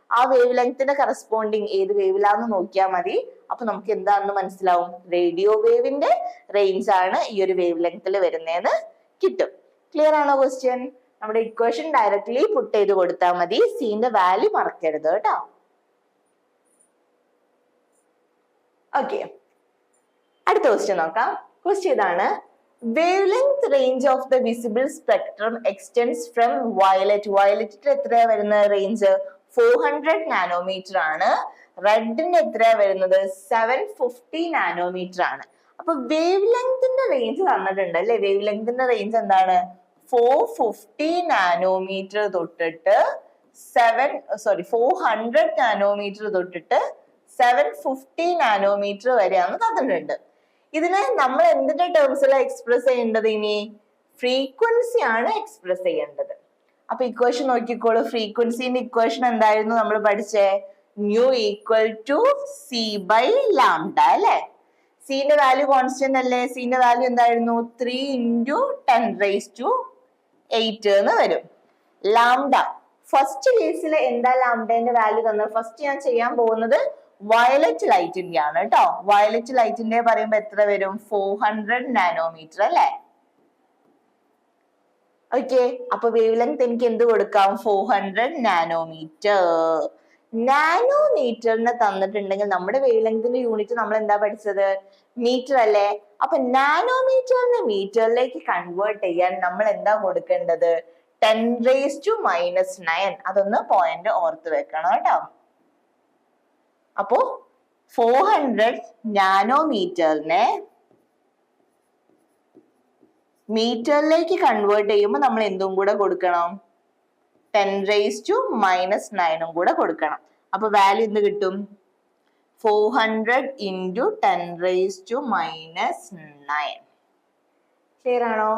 ആ വേവ് ലെങ്ത്തിന്റെ കറസ്പോണ്ടിങ് ഏത് വേവിലാന്ന് നോക്കിയാൽ മതി. അപ്പൊ നമുക്ക് എന്താണെന്ന് മനസ്സിലാവും? റേഡിയോ വേവിന്റെ റേഞ്ച് ആണ് ഈ ഒരു വേവ് ലെങ്ത്തിൽ വരുന്നതെന്ന് കിട്ടും. ക്ലിയർ ആണോ ക്വസ്റ്റ്യൻ? നമ്മുടെ ഇക്വേഷൻ ഡയറക്ട്ലി പുട്ട് ചെയ്ത് കൊടുത്താൽ മതി. സിന്റെ വാല്യൂ മറക്കരുത് കേട്ടോ. ഓക്കെ, അടുത്ത ക്വസ്റ്റ്യൻ നോക്കാം. ക്വസ്റ്റ്യൻ ഇതാണ്. Wave range of the visible spectrum extends from violet. വയലറ്റിൽ എത്രയാ വരുന്ന റേഞ്ച്? 400 നാനോമീറ്റർ ആണ്. റെഡിന്റെ എത്രയാ വരുന്നത്? 750 നാനോമീറ്റർ ആണ്. അപ്പൊ വേവ് ലെങ്ത്തിന്റെ റേഞ്ച് തന്നിട്ടുണ്ട് അല്ലെ? വേവ് ലെങ്ത്തിന്റെ റേഞ്ച് എന്താണ്? 450 നാനോമീറ്റർ തൊട്ടിട്ട് 400 നാനോമീറ്റർ തൊട്ടിട്ട് 750 നാനോമീറ്റർ വരെയാണ് തന്നിട്ടുണ്ട്. ഇതിനെ നമ്മൾ എന്തിന്റെ ടേംസിലാണ് എക്സ്പ്രസ് ചെയ്യേണ്ടത്? ഇനി ഫ്രീക്വൻസി ആണ് എക്സ്പ്രസ് ചെയ്യേണ്ടത്. അപ്പൊ ഇക്വേഷൻ നോക്കിക്കോളൂ. ഫ്രീക്വൻസിന്റെ ഇക്വേഷൻ എന്തായിരുന്നു നമ്മൾ പഠിച്ചേ? Nu equal to C by lambda അല്ലെ? സിന്റെ വാല്യൂ കോൺസ്റ്റന്റ് അല്ലേ? സിന്റെ വാല്യൂ എന്തായിരുന്നു? 3 × 10⁸ എന്ന് വരും. ലാംഡ ഫസ്റ്റ് കേസിൽ എന്താ ലാംഡന്റെ വാല്യൂ തന്നത്? ഫസ്റ്റ് ഞാൻ ചെയ്യാൻ പോകുന്നത് വയലറ്റ് ലൈറ്റിന്റെ ആണ് കേട്ടോ. വയലറ്റ് ലൈറ്റിന്റെ പറയുമ്പോ എത്ര വരും? 400 നാനോമീറ്റർ അല്ലെ? ഓക്കെ, അപ്പൊ വേവ് ലെങ്ത് എനിക്ക് എന്ത് കൊടുക്കാം? 400 നാനോമീറ്റർ. നാനോമീറ്ററിന് തന്നിട്ടുണ്ടെങ്കിൽ നമ്മുടെ വേവ് ലെങ്ത്തിന്റെ യൂണിറ്റ് നമ്മൾ എന്താ പഠിച്ചത്? മീറ്റർ അല്ലേ? അപ്പൊ നാനോമീറ്ററിനെ മീറ്ററിലേക്ക് കൺവേർട്ട് ചെയ്യാൻ നമ്മൾ എന്താ കൊടുക്കേണ്ടത്? 10⁻⁻⁹. അതൊന്ന് പോയിന്റ് ഓർത്ത് വെക്കണം കേട്ടോ. അപ്പോ 400 നാനോമീറ്ററിനെ മീറ്ററിലേക്ക് കൺവേർട്ട് ചെയ്യുമ്പോൾ നമ്മൾ എന്തും കൂടെ കൊടുക്കണം? 10⁻⁻⁹ കൂടെ കൊടുക്കണം. അപ്പൊ വാല്യൂ എന്ത് കിട്ടും? 400 × 10⁻⁹. ക്ലിയർ ആണോ?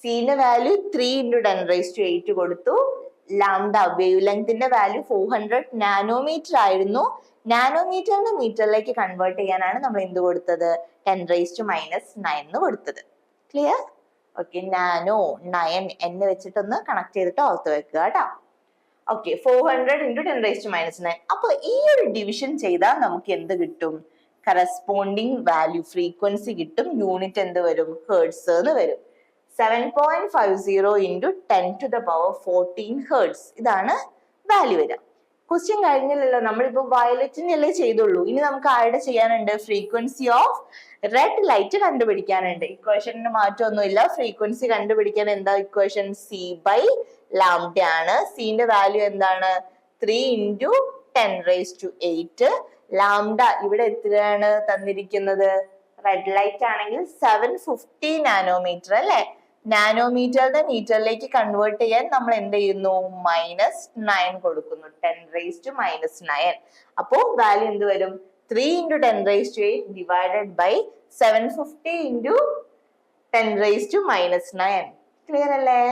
സിന്റെ വാല്യൂ 3 × 10⁸ കൊടുത്തു. ലാംഡ വേവ് ലെങ്ത്തിന്റെ വാല്യൂ 400 നാനോമീറ്റർ ആയിരുന്നു. നാനോമീറ്ററിന് മീറ്ററിലേക്ക് കൺവേർട്ട് ചെയ്യാനാണ് നമ്മൾ എന്ത് കൊടുത്തത് 10⁻⁻⁹ എന്ന് കൊടുത്തത്. ക്ലിയർ? ഓക്കെ, നാനോ 9 എന്ന് വെച്ചിട്ടൊന്ന് കണക്ട് ചെയ്തിട്ട് ഓർത്ത് വെക്കുക കേട്ടോ. ഓക്കെ, 400 × 10⁻⁹. അപ്പൊ ഈ ഒരു ഡിവിഷൻ ചെയ്താൽ നമുക്ക് എന്ത് കിട്ടും? കറസ്പോണ്ടിങ് വാല്യൂ ഫ്രീക്വൻസി കിട്ടും. യൂണിറ്റ് എന്ത് വരും? ഹെർട്സ് എന്ന് വരും. 7.50 × 10⁻14 ഹെർട്സ്. ഇതാണ് വാല്യൂ വരിക. ക്വസ്റ്റ്യൻ കഴിഞ്ഞില്ലല്ലോ, നമ്മളിപ്പോ വയലറ്റിനല്ലേ ചെയ്തുള്ളൂ. ഇനി നമുക്ക് ആരുടെ ചെയ്യാനുണ്ട്? ഫ്രീക്വൻസി ഓഫ് റെഡ് ലൈറ്റ് കണ്ടുപിടിക്കാനുണ്ട്. ഇക്വേഷന് മാറ്റമൊന്നുമില്ല. ഫ്രീക്വൻസി കണ്ടുപിടിക്കാൻ എന്താ ഇക്വേഷൻ? C/λ ആണ്. സിന്റെ വാല്യൂ എന്താണ്? 3 × 10⁸. ലാംഡ ഇവിടെ എത്രയാണ് തന്നിരിക്കുന്നത്? റെഡ് ലൈറ്റ് ആണെങ്കിൽ 750 നാനോമീറ്റർ അല്ലെ. നാനോമീറ്ററിനെ മീറ്ററിലേക്ക് കൺവേർട്ട് ചെയ്യാൻ നമ്മൾ എന്ത് ചെയ്യുന്നു? -9 കൊടുക്കുന്നു. 10⁻⁻⁹. അപ്പോ വാല്യൂ എന്ത് വരും? 3 × 10⁸ ഡിവൈഡഡ് ബൈ 750 × 10⁻⁻⁹. ക്ലിയർ അല്ലേ?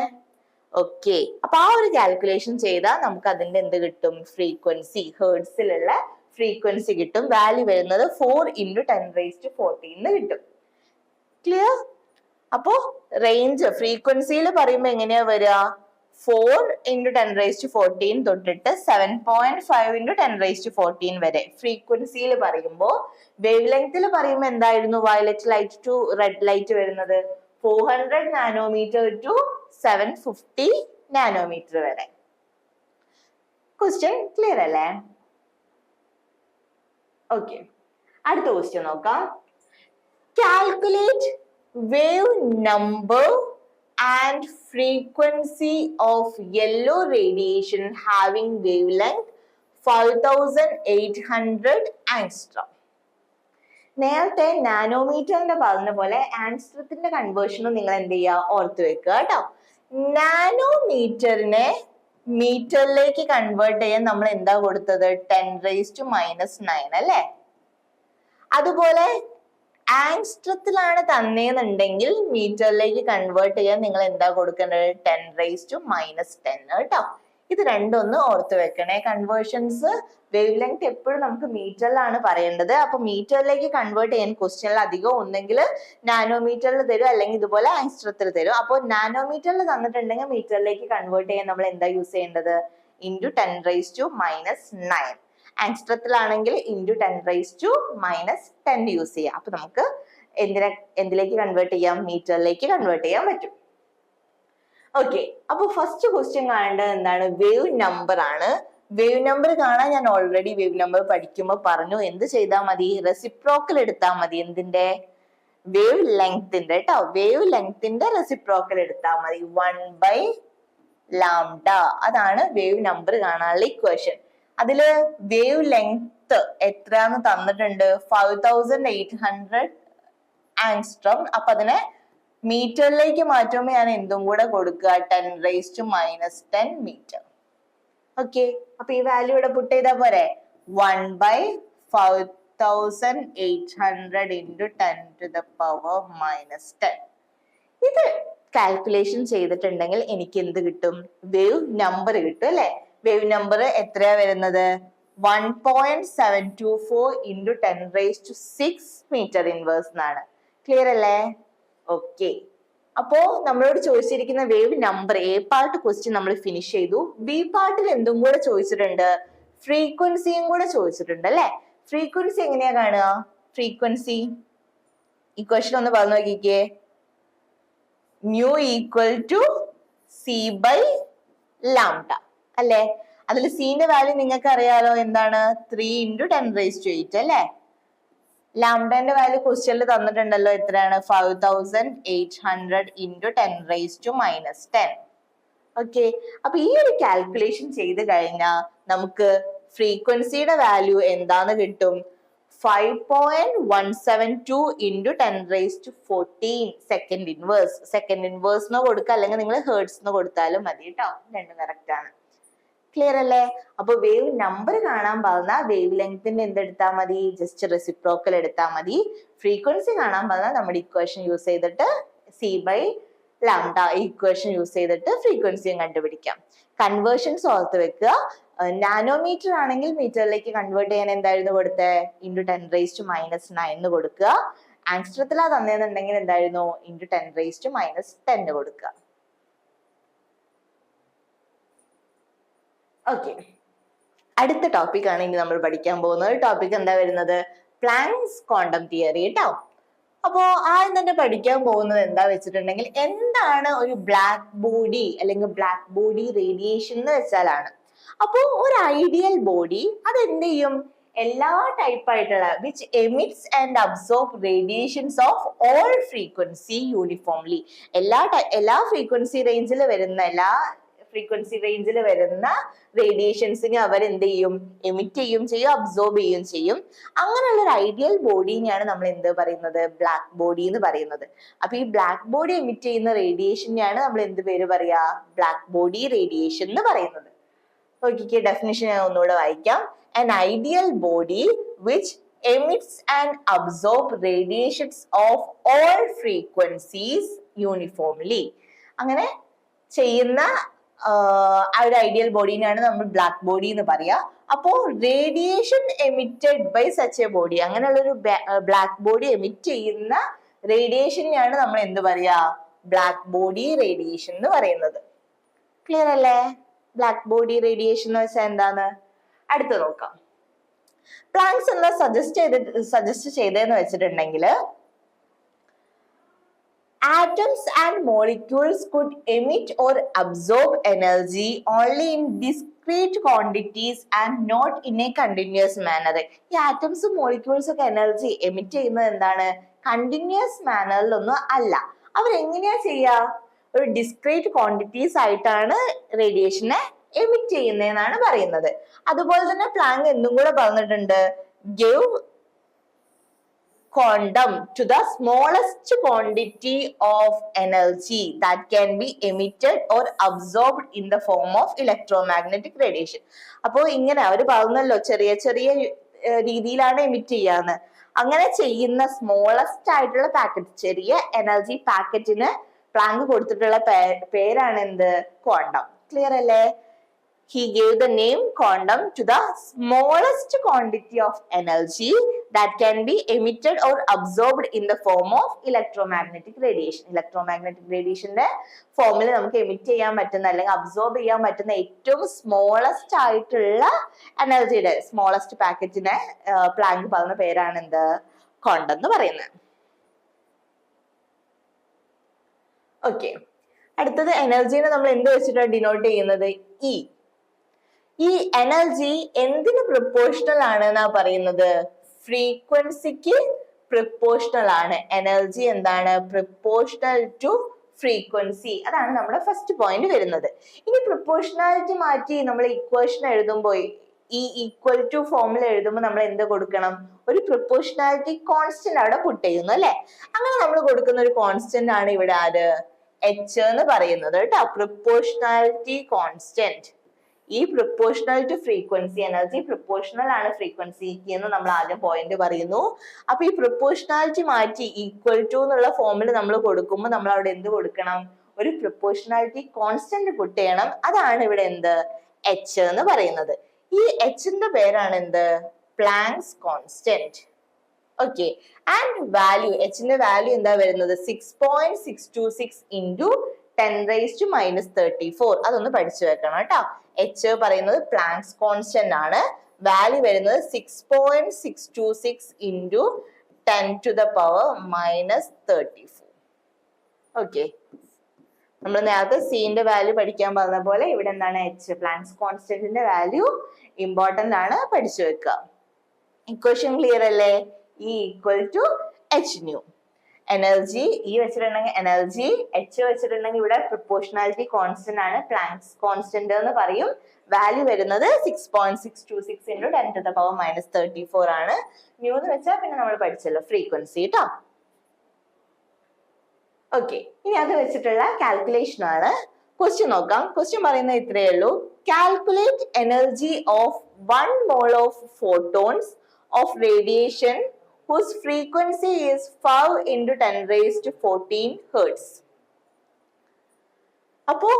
ഓക്കെ, അപ്പൊ ആ ഒരു കാൽക്കുലേഷൻ ചെയ്താൽ നമുക്ക് അതിന്റെ എന്ത് കിട്ടും? ഫ്രീക്വൻസി, ഹെർട്സിലുള്ള ഫ്രീക്വൻസി കിട്ടും. വാല്യൂ വരുന്നത് 4 × 10⁻14 കിട്ടും. ക്ലിയർ? അപ്പോ റേഞ്ച് ഫ്രീക്വൻസിയിൽ പറയുമ്പോ എങ്ങനെയാ വരിക? 4 × 10⁻14 തൊട്ടിട്ട് 7.5 × 10⁻14 വരെ ഫ്രീക്വൻസിയിൽ പറയുമ്പോ. വേവ് ലെങ്ത്തിൽ പറയുമ്പോ എന്തായിരുന്നു violet light to red light വരുന്നത്? 400 നാനോമീറ്റർ ടു 750 നാനോമീറ്റർ വരെ. ക്വസ്റ്റ്യൻ ക്ലിയർ അല്ലേ? ഓക്കെ, അടുത്ത ക്വസ്റ്റ്യൻ നോക്കാം. Calculate wave number and frequency of yellow radiation having wavelength 5800 angstrom. നേരത്തെ നാനോമീറ്ററിന്റെ പറഞ്ഞ പോലെ ആങ്സ്ട്രത്തിന്റെ കൺവേർഷനും നിങ്ങൾ എന്ത് ചെയ്യുക? ഓർത്ത് വെക്കുക കേട്ടോ. നാനോമീറ്ററിനെ മീറ്ററിലേക്ക് കൺവേർട്ട് ചെയ്യാൻ നമ്മൾ എന്താ കൊടുത്തത്? 10⁻⁻⁹ അല്ലെ. അതുപോലെ ആങ്സ്ട്രത്തിലാണ് തന്നേന്നുണ്ടെങ്കിൽ മീറ്ററിലേക്ക് കൺവേർട്ട് ചെയ്യാൻ നിങ്ങൾ എന്താ കൊടുക്കേണ്ടത്? 10⁻⁻10 കേട്ടോ. ഇത് രണ്ടൊന്ന് ഓർത്ത് വെക്കണേ. കൺവേർഷൻസ് വേവ് ലെങ്ത് എപ്പോഴും നമുക്ക് മീറ്ററിലാണ് പറയേണ്ടത്. അപ്പൊ മീറ്ററിലേക്ക് കൺവേർട്ട് ചെയ്യാൻ ക്വസ്റ്റ്യനിൽ അധികം ഒന്നെങ്കിൽ നാനോമീറ്ററിൽ തരും, അല്ലെങ്കിൽ ഇതുപോലെ ആങ്സ്ട്രത്തിൽ തരും. അപ്പോൾ നാനോമീറ്ററിൽ തന്നിട്ടുണ്ടെങ്കിൽ മീറ്ററിലേക്ക് കൺവേർട്ട് ചെയ്യാൻ നമ്മൾ എന്താ യൂസ് ചെയ്യേണ്ടത്? × 10⁻⁹. ആങ്സ്ട്രത്തിലാണെങ്കിൽ × 10⁻⁻10 യൂസ് ചെയ്യാം. അപ്പൊ നമുക്ക് എന്തിലേക്ക് കൺവേർട്ട് ചെയ്യാം? മീറ്ററിലേക്ക് കൺവേർട്ട് ചെയ്യാൻ പറ്റും. ഓക്കെ, അപ്പൊ ഫസ്റ്റ് ക്വസ്റ്റ്യൻ കാണേണ്ടത് എന്താണ്? വേവ് നമ്പർ ആണ്. വേവ് നമ്പർ കാണാൻ ഞാൻ ഓൾറെഡി വേവ് നമ്പർ പഠിക്കുമ്പോൾ പറഞ്ഞു എന്ത് ചെയ്താൽ മതി? റെസിപ്രോക്കൽ എടുത്താൽ മതി. എന്തിന്റെ? വേവ് ലെങ്ത്തിന്റെ കേട്ടോ. വേവ് ലെങ്ത്തിന്റെ റെസിപ്രോക്കൽ എടുത്താൽ മതി. 1/λ. അതാണ് വേവ് നമ്പർ കാണാനുള്ള ഇക്വേഷൻ. അതില് വേവ് ലെങ്ത് എത്രയാന്ന് തന്നിട്ടുണ്ട്? 5800 ആങ്സ്ട്രോം. അപ്പൊ അതിനെ മീറ്ററിലേക്ക് മാറ്റുമ്പോ ഞാൻ എന്തും കൂടെ കൊടുക്കുക? 10⁻⁻10 മീറ്റർ. ഓക്കെ, അപ്പൊ ഈ വാല്യൂ ഇവിടെ പുട്ട് ചെയ്താൽ പോരെ? 1/5800 × 10⁻⁻10. ഇത് കാൽക്കുലേഷൻ ചെയ്തിട്ടുണ്ടെങ്കിൽ എനിക്ക് എന്ത് കിട്ടും? വേവ് നമ്പർ കിട്ടും അല്ലെ. വേവ് നമ്പർ എത്രയാ വരുന്നത്? 1.724 × 10⁻6 മീറ്റർ ഇൻവേഴ്സ് എന്നാണ്. ക്ലിയർ അല്ലേ? ഓക്കെ, അപ്പോ നമ്മളോട് ചോദിച്ചിരിക്കുന്ന wave number A part question നമ്മൾ ഫിനിഷ് ചെയ്തു. ബി പാർട്ടിൽ എന്തും കൂടെ ചോദിച്ചിട്ടുണ്ട്? ഫ്രീക്വൻസിയും കൂടെ ചോദിച്ചിട്ടുണ്ട് അല്ലെ. ഫ്രീക്വൻസി എങ്ങനെയാ കാണുക? ഫ്രീക്വൻസി ഇക്വേഷൻ ഒന്ന് പറഞ്ഞു നോക്കിക്കേ. മ്യൂ = C/λ അല്ലെ. അതിൽ സിന്റെ വാല്യൂ നിങ്ങൾക്ക് അറിയാലോ. എന്താണ്? 3 × 10⁻8 അല്ലെ. ലാംഡന്റെ വാല്യൂ ക്വസ്റ്റ്യനിൽ തന്നിട്ടുണ്ടല്ലോ. എത്രയാണ്? 5800 × 10⁻⁻10. ഓക്കെ, അപ്പൊ ഈ ഒരു കാൽക്കുലേഷൻ ചെയ്ത് കഴിഞ്ഞാൽ നമുക്ക് ഫ്രീക്വൻസിയുടെ വാല്യൂ എന്താന്ന് കിട്ടും? 5.172 × 10⁻14 സെക്കൻഡ് ഇൻവേഴ്സ്. സെക്കൻഡ് ഇൻവേഴ്സ് എന്ന് കൊടുക്കുക, അല്ലെങ്കിൽ നിങ്ങൾ ഹെർട്സ് എന്ന് കൊടുത്താലും മതി കേട്ടോ. രണ്ടും കറക്റ്റ് ആണ്. ക്ലിയർ അല്ലേ? അപ്പൊ വേവ് നമ്പർ കാണാൻ പറഞ്ഞ വേവ് ലെങ്ത്തിന്റെ എന്തെടുത്താൽ മതി? ജസ്റ്റ് റെസിപ്രോക്കൽ എടുത്താൽ മതി. ഫ്രീക്വൻസി കാണാൻ പറഞ്ഞാൽ നമ്മുടെ ഇക്വേഷൻ യൂസ് ചെയ്തിട്ട് C/λ ലാംഡ ഈക്വേഷൻ യൂസ് ചെയ്തിട്ട് ഫ്രീക്വൻസിയും കണ്ടുപിടിക്കാം. കൺവേർഷൻസ് ഓർത്ത് വെക്കുക. നാനോമീറ്റർ ആണെങ്കിൽ മീറ്ററിലേക്ക് കൺവേർട്ട് ചെയ്യാൻ എന്തായിരുന്നു കൊടുത്തേ? × 10⁻⁹ കൊടുക്കുക. ആങ്സ്ട്രത്തിലാ തന്നെയെന്നുണ്ടെങ്കിൽ എന്തായിരുന്നു? × 10⁻⁻10 കൊടുക്കുക. ഓക്കെ, അടുത്ത ടോപ്പിക് ആണ് ഇനി നമ്മൾ പഠിക്കാൻ പോകുന്നത്. ടോപ്പിക് എന്താ വരുന്നത്? പ്ലാങ്ക്സ് ക്വാണ്ടം തിയറി കേട്ടോ. അപ്പോ ആദ്യം തന്നെ പഠിക്കാൻ പോകുന്നത് എന്താ വെച്ചിട്ടുണ്ടെങ്കിൽ, എന്താണ് ഒരു ബ്ലാക്ക് ബോഡി അല്ലെങ്കിൽ ബ്ലാക്ക് ബോഡി റേഡിയേഷൻ എന്ന് വെച്ചാലാണ്. അപ്പോ ഒരു ഐഡിയൽ ബോഡി അത് എന്ത് ചെയ്യും? എല്ലാ ടൈപ്പ് ആയിട്ടുള്ള which emits and absorb radiations of all frequency uniformly, എല്ലാ ഫ്രീക്വൻസി റേഞ്ചിൽ വരുന്ന റേഡിയേഷൻസിനെ അവർ എന്ത് ചെയ്യും? എമിറ്റ് ചെയ്യും, അബ്സോർബ് ചെയ്യും. അങ്ങനെയുള്ള ഒരു ഐഡിയൽ ബോഡീനെയാണ് നമ്മൾ എന്ത് പറയുന്നത്? ബ്ലാക്ക് ബോഡി എന്ന് പറയുന്നത്. അപ്പൊ ഈ ബ്ലാക്ക് ബോഡി എമിറ്റ് ചെയ്യുന്ന റേഡിയേഷനെയാണ് നമ്മൾ എന്ത് പേര് പറയാ? ബ്ലാക്ക് ബോഡി റേഡിയേഷൻ എന്ന് പറയുന്നത്. നോക്കിക്കേ, ഡെഫിനിഷൻ ഞാൻ ഒന്നുകൂടെ വായിക്കാം. An ideal body which emits and absorbs radiations of all frequencies uniformly. അങ്ങനെ ചെയ്യുന്ന ഒരു ഐഡിയൽ ബോഡീനെയാണ് നമ്മൾ ബ്ലാക്ക് ബോഡി എന്ന് പറയാ. അപ്പോ radiation emitted by such a body, അങ്ങനെയുള്ളൊരു ബ്ലാക്ക് ബോഡി എമിറ്റ് ചെയ്യുന്ന റേഡിയേഷനെയാണ് നമ്മൾ എന്ത് പറയാ? ബ്ലാക്ക് ബോഡി റേഡിയേഷൻ എന്ന് പറയുന്നത്. ക്ലിയർ അല്ലേ? ബ്ലാക്ക് ബോഡി റേഡിയേഷൻ എന്ന് വെച്ചാൽ എന്താണ്? അടുത്ത് നോക്കാം. പ്ലാങ്ക്സ് എന്താ സജസ്റ്റ് ചെയ്തതെന്ന് വെച്ചിട്ടുണ്ടെങ്കിൽ, atoms and molecules could emit or absorb energy only in discrete quantities and not in a continuous manner. ഈ ആറ്റംസും മോളിക്യൂൾസും ഒക്കെ എനർജി എമിറ്റ് ചെയ്യുന്നത് എന്താണ്? കണ്ടിന്യൂസ് മാനറിലൊന്നും അല്ല. അവരെങ്ങനെയാ ചെയ്യാ? ഒരു ഡിസ്ക്രീറ്റ് ക്വാണ്ടിറ്റീസ് ആയിട്ടാണ് റേഡിയേഷനെ എമിറ്റ് ചെയ്യുന്നതെന്നാണ് പറയുന്നത്. അതുപോലെ തന്നെ പ്ലാങ്ക് എന്നും കൂടെ പറഞ്ഞിട്ടുണ്ട്, give quantum to the smallest quantity of energy that can be emitted or absorbed in the form of electromagnetic radiation. അപ്പോ ഇങ്ങനെ അവര് പറഞ്ഞല്ലോ, ചെറിയ ചെറിയ രീതിയിലാണ് എമിറ്റ് ചെയ്യാന്ന്. അങ്ങനെ ചെയ്യുന്ന സ്മോളസ്റ്റ് ആയിട്ടുള്ള പാക്കറ്റ്, ചെറിയ എനർജി പാക്കറ്റിന് പ്ലാങ്ക് കൊടുത്തിട്ടുള്ള പേരാണ് എന്ത്? ക്വാണ്ടം. ക്ലിയർ അല്ലേ? He gave the name quantum to the smallest quantity of energy that can be emitted or absorbed in the form of electromagnetic radiation. Electromagnetic radiationന്റെ ഫോമിൽ നമുക്ക് എമിറ്റ് ചെയ്യാൻ പറ്റുന്ന അല്ലെങ്കിൽ അബ്സോർബ് ചെയ്യാൻ പറ്റുന്ന ഏറ്റവും സ്മോളസ്റ്റ് ആയിട്ടുള്ള എനർജിയുടെ സ്മോളസ്റ്റ് പാക്കറ്റിനെ പ്ലാങ്ക് പറഞ്ഞ പേരാണ് എന്ത്? ക്വാണ്ടം എന്ന് പറയുന്നത്. ഓക്കെ, അടുത്തത് എനർജിനെ നമ്മൾ എന്ത് വെച്ചിട്ടാണ് ഡിനോട്ട് ചെയ്യുന്നത്? ഇ. ഈ എനർജി എന്തിന് പ്രൊപ്പോർഷണൽ ആണ് എന്നാ പറയുന്നത്? ഫ്രീക്വൻസിക്ക് പ്രൊപ്പോർഷണൽ ആണ്. എനർജി എന്താണ്? Proportional to frequency. അതാണ് നമ്മുടെ ഫസ്റ്റ് പോയിന്റ് വരുന്നത്. ഇനി പ്രൊപ്പോർഷണാലിറ്റി മാറ്റി നമ്മൾ ഇക്വേഷൻ എഴുതുമ്പോൾ, ഈ ഈക്വൽ ടു ഫോമിൽ എഴുതുമ്പോൾ നമ്മൾ എന്ത് കൊടുക്കണം? ഒരു പ്രൊപ്പോർഷണാലിറ്റി കോൺസ്റ്റന്റ് അവിടെ പുട്ട് ചെയ്യുന്നു അല്ലെ? അങ്ങനെ നമ്മൾ കൊടുക്കുന്ന ഒരു കോൺസ്റ്റന്റ് ആണ് ഇവിടെ ആര്? എച്ച് എന്ന് പറയുന്നത് കേട്ടോ. Proportionality constant. ഈ proportional to frequency, energy proportional ആണ് ഫ്രീക്വൻസിക്ക് എന്ന് നമ്മൾ ആദ്യം പോയിന്റ് പറയുന്നു. അപ്പൊ ഈ പ്രൊപ്പോർഷണാലിറ്റി മാറ്റി ഈക്വൽ ടു എന്നുള്ള ഫോമിൽ നമ്മൾ കൊടുക്കുമ്പോൾ നമ്മൾ അവിടെ എന്ത് കൊടുക്കണം? ഒരു പ്രൊപ്പോർഷണാലിറ്റി കോൺസ്റ്റന്റ് പുട്ട് ചെയ്യണം. അതാണ് ഇവിടെ എന്ത്? എച്ച് എന്ന് പറയുന്നത്. ഈ എച്ചിന്റെ പേരാണ് എന്ത്? Planck's constant. Okay, and value, എച്ചിന്റെ വാല്യൂ എന്താ വരുന്നത്? 6.626 into 10⁻⁻34. അതൊന്ന് പഠിച്ചു വെക്കണം കേട്ടോ. എച്ച് പറയുന്നത് പ്ലാങ്ക്സ് കോൺസ്റ്റന്റ് ആണ്. വാല്യൂ വരുന്നത് 6.626 into 10⁻⁻34. ഓക്കെ, നമ്മൾ നേരത്തെ സിന്റെ വാല്യൂ പഠിക്കാൻ പറഞ്ഞ പോലെ ഇവിടെ എന്താണ്? എച്ച്, പ്ലാങ്ക്സ് കോൺസ്റ്റന്റിന്റെ വാല്യൂ ഇമ്പോർട്ടന്റ് ആണ്, പഠിച്ചു വെക്കുക. ഇക്വേഷൻ ക്ലിയർ അല്ലേ? E equal to H nu. Energy E വെച്ചിട്ടുണ്ടെങ്കിൽ എനർജി, എച്ച് വെച്ചിട്ടുണ്ടെങ്കിൽ ഇവിടെ പ്രൊപ്പോർഷണാലിറ്റി കോൺസ്റ്റന്റ് ആണ്, പ്ലാങ്ക്സ് കോൺസ്റ്റന്റ് എന്ന് പറയും. വാല്യൂ വരുന്നത് 6.626 into 10⁻⁻34 ആണ്. ന്യൂ എന്ന് വെച്ചാൽ പിന്നെ നമ്മൾ പഠിച്ചല്ലോ ഫ്രീക്വൻസി കേട്ടോ. ഓക്കെ, ഇനി അത് വെച്ചിട്ടുള്ള കാൽക്കുലേഷൻ ആണ്. ക്വസ്റ്റ്യൻ നോക്കാം. ക്വസ്റ്റ്യൻ പറയുന്നത് ഇത്രയേ ഉള്ളൂ. Calculate energy of 1 mole of photons of radiation whose frequency is 5 into 10⁻14 hertz. അപ്പോ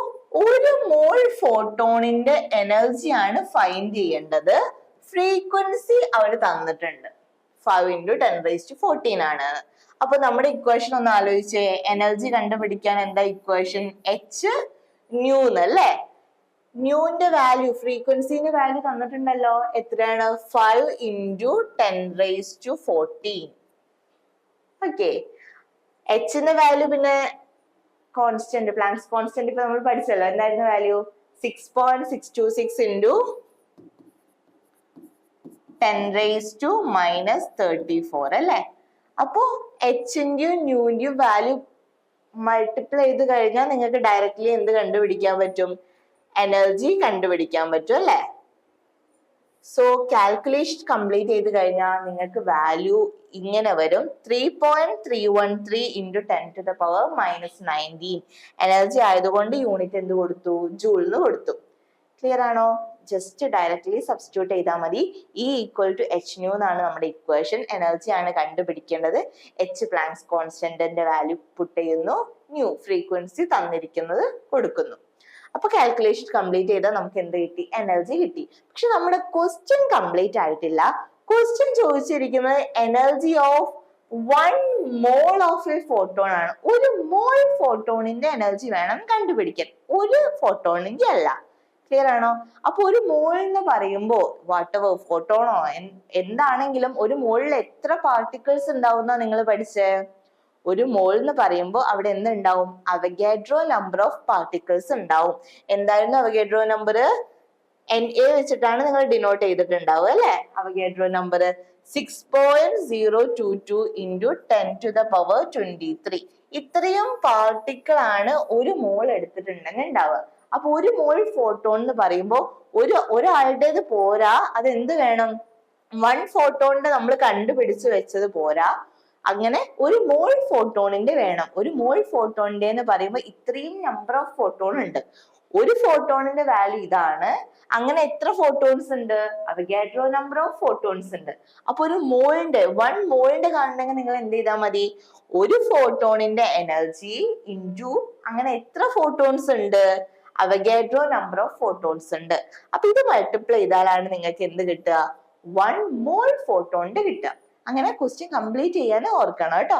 ഒരു മോൾ ഫോട്ടോണിന്റെ എനർജിയാണ് ഫൈൻഡ് ചെയ്യേണ്ടത്. ഫ്രീക്വൻസി അവർ തന്നിട്ടുണ്ട് 5 × 10⁻14 ആണ്. അപ്പൊ നമ്മുടെ ഇക്വേഷൻ ഒന്ന് ആലോചിച്ചേ. എനർജി കണ്ടുപിടിക്കാൻ എന്താ ഇക്വേഷൻ? എച്ച് ന്യൂ അല്ലേ? ന്യൂന്റെ വാല്യൂ, ഫ്രീക്വൻസിന്റെ വാല്യൂ തന്നിട്ടുണ്ടല്ലോ. എത്രയാണ്? 5 × 10⁻14. ഓക്കെ. എച്ചിന്റെ വാല്യൂ പിന്നെ കോൺസ്റ്റന്റ്, പ്ലാങ്ക്സ് കോൺസ്റ്റന്റ് ഇപ്പൊ നമ്മൾ പഠിച്ചല്ലോ. എന്തായിരുന്നു വാല്യൂ? 6.626 × 10⁻34 അല്ലേ? അപ്പോ എച്ചിന്റെയും ന്യൂന്റെയും വാല്യൂ മൾട്ടിപ്ലൈ ചെയ്ത് കഴിഞ്ഞാൽ നിങ്ങൾക്ക് ഡയറക്റ്റ്ലി എന്ത് കണ്ടുപിടിക്കാൻ പറ്റും? എനർജി കണ്ടുപിടിക്കാൻ പറ്റും അല്ലേ? സോ കാൽക്കുലേഷൻ കംപ്ലീറ്റ് ചെയ്ത് കഴിഞ്ഞാൽ നിങ്ങൾക്ക് വാല്യൂ ഇങ്ങനെ വരും. 3.313 × 10⁻−19. എനർജി ആയതുകൊണ്ട് യൂണിറ്റ് എന്ത് കൊടുത്തു? ജൂൾന്ന് കൊടുത്തു. ക്ലിയർ ആണോ? ജസ്റ്റ് ഡയറക്റ്റ്ലി സബ്സ്റ്റിറ്റ്യൂട്ട് ചെയ്താൽ മതി. E = h ന്യൂ എന്നാണ് നമ്മുടെ ഇക്വേഷൻ. എനർജി ആണ് കണ്ടുപിടിക്കേണ്ടത്. എച്ച് പ്ലാങ്ക്സ് കോൺസ്റ്റന്റിന്റെ വാല്യൂ പുട്ട് ചെയ്യുന്നു, ന്യൂ ഫ്രീക്വൻസി തന്നിരിക്കുന്നത് കൊടുക്കുന്നു. അപ്പൊ കാൽക്കുലേഷൻ കംപ്ലീറ്റ് ചെയ്താൽ നമുക്ക് എന്ത് കിട്ടി? എനർജി കിട്ടി. പക്ഷെ നമ്മുടെ ക്വസ്റ്റ്യൻ കംപ്ലീറ്റ് ആയിട്ടില്ല. ക്വസ്റ്റ്യൻ ചോദിച്ചിരിക്കുന്നത് energy of 1 mole of a photon ആണ്. ഒരു മോൾ ഫോട്ടോണിന്റെ എനർജി വേണം കണ്ടുപിടിക്കാൻ, ഒരു ഫോട്ടോണിന്റെ അല്ല. ക്ലിയർ ആണോ? അപ്പൊ ഒരു മോൾ എന്ന് പറയുമ്പോ വാട്ടവർ ഫോട്ടോണോ എന്താണെങ്കിലും ഒരു മോളിൽ എത്ര പാർട്ടിക്കിൾസ് ഉണ്ടാവുന്ന നിങ്ങൾ പഠിച്ചേ? ഒരു മോൾ എന്ന് പറയുമ്പോൾ അവിടെ എന്തുണ്ടാവും? അവഗാഡ്രോ നമ്പർ ഓഫ് പാർട്ടിക്കിൾസ് ഉണ്ടാവും. എന്തായിരുന്നു അവഗാഡ്രോ നമ്പർ? Na വെച്ചിട്ടാണ് നിങ്ങൾ ഡിനോട്ട് ചെയ്തിട്ടുണ്ടാവും അല്ലെ? Avogadro number 6.022 × 10⁻23. ഇത്രയും പാർട്ടിക്കിൾ ആണ് ഒരു മോൾ എടുത്തിട്ടുണ്ടെങ്കിൽ ഉണ്ടാവുക. അപ്പൊ ഒരു മോൾ ഫോട്ടോൺ എന്ന് പറയുമ്പോൾ ഒരാളുടേത് പോരാ. അതെന്ത് വേണം? 1 ഫോട്ടോണിന്റെ നമ്മൾ കണ്ടുപിടിച്ച് വെച്ചത് പോരാ. അങ്ങനെ ഒരു മോൾ ഫോട്ടോണിന്റെ വേണം. ഒരു മോൾ ഫോട്ടോണിന്റെ എന്ന് പറയുമ്പോൾ ഇത്രയും നമ്പർ ഓഫ് ഫോട്ടോൺ ഉണ്ട്. ഒരു ഫോട്ടോണിന്റെ വാല്യൂ ഇതാണ്. അങ്ങനെ എത്ര ഫോട്ടോൺസ് ഉണ്ട്? അവഗാഡ്രോ നമ്പർ ഓഫ് ഫോട്ടോൺസ് ഉണ്ട്. അപ്പൊ ഒരു മോളിന്റെ 1 മോളിന്റെ കാണണമെങ്കിൽ നിങ്ങൾ എന്ത് ചെയ്താൽ മതി? ഒരു ഫോട്ടോണിന്റെ എനർജി ഇൻറ്റു അങ്ങനെ എത്ര ഫോട്ടോൺസ് ഉണ്ട്? അവഗാഡ്രോ നമ്പർ ഓഫ് ഫോട്ടോൺസ് ഉണ്ട്. അപ്പൊ ഇത് മൾട്ടിപ്ലൈ ചെയ്താലാണ് നിങ്ങൾക്ക് എന്ത് കിട്ടുക? 1 മോൾ ഫോട്ടോണിന്റെ കിട്ടുക. അങ്ങനെ ക്വസ്റ്റ്യൻ കംപ്ലീറ്റ് ചെയ്യാൻ ഓർക്കണം കേട്ടോ.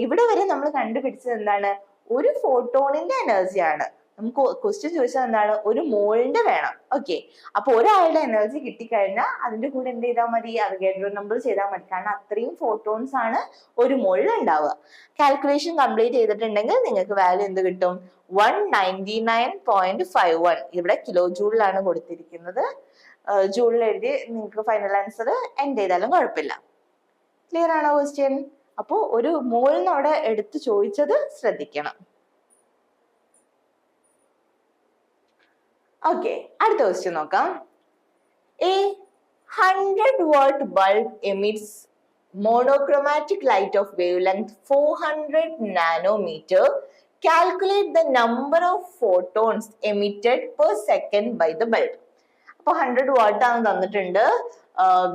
ഇവിടെ വരെ നമ്മൾ കണ്ടുപിടിച്ചത് എന്താണ്? ഒരു ഫോട്ടോണിന്റെ എനർജിയാണ്. നമുക്ക് ക്വസ്റ്റ്യൻ ചോദിച്ചാൽ എന്താണ്? ഒരു മോളിന്റെ വേണം. ഓക്കെ. അപ്പൊ ഒരാളുടെ എനർജി കിട്ടിക്കഴിഞ്ഞാൽ അതിന്റെ കൂടെ എന്ത് ചെയ്താൽ മതി? അവഗാഡ്രോ നമ്പർ ചെയ്താൽ മതി. കാരണം അത്രയും ഫോട്ടോൺസ് ആണ് ഒരു മോളിൽ ഉണ്ടാവുക. കാൽക്കുലേഷൻ കംപ്ലീറ്റ് ചെയ്തിട്ടുണ്ടെങ്കിൽ നിങ്ങൾക്ക് വാല്യൂ എന്ത് കിട്ടും? 199.51. ഇവിടെ കിലോ ജൂളിലാണ് കൊടുത്തിരിക്കുന്നത്. ജൂളിൽ എഴുതി നിങ്ങൾക്ക് ഫൈനൽ ആൻസർ എൻഡ് ചെയ്താലും കുഴപ്പമില്ല. ക്ലിയർ ആണോ ക്വസ്റ്റ്യൻ? അപ്പോ ഒരു മോളിനോടെ എടുത്ത് ചോദിച്ചത് ശ്രദ്ധിക്കണം. ഓക്കെ, അടുത്ത ക്വസ്റ്റ്യൻ നോക്കാം. A 100-watt bulb emits monochromatic light of wavelength 400 nanometer. Calculate the number of photons emitted per second by the bulb. അപ്പൊ 100 watt ആണ് തന്നിട്ടുണ്ട്.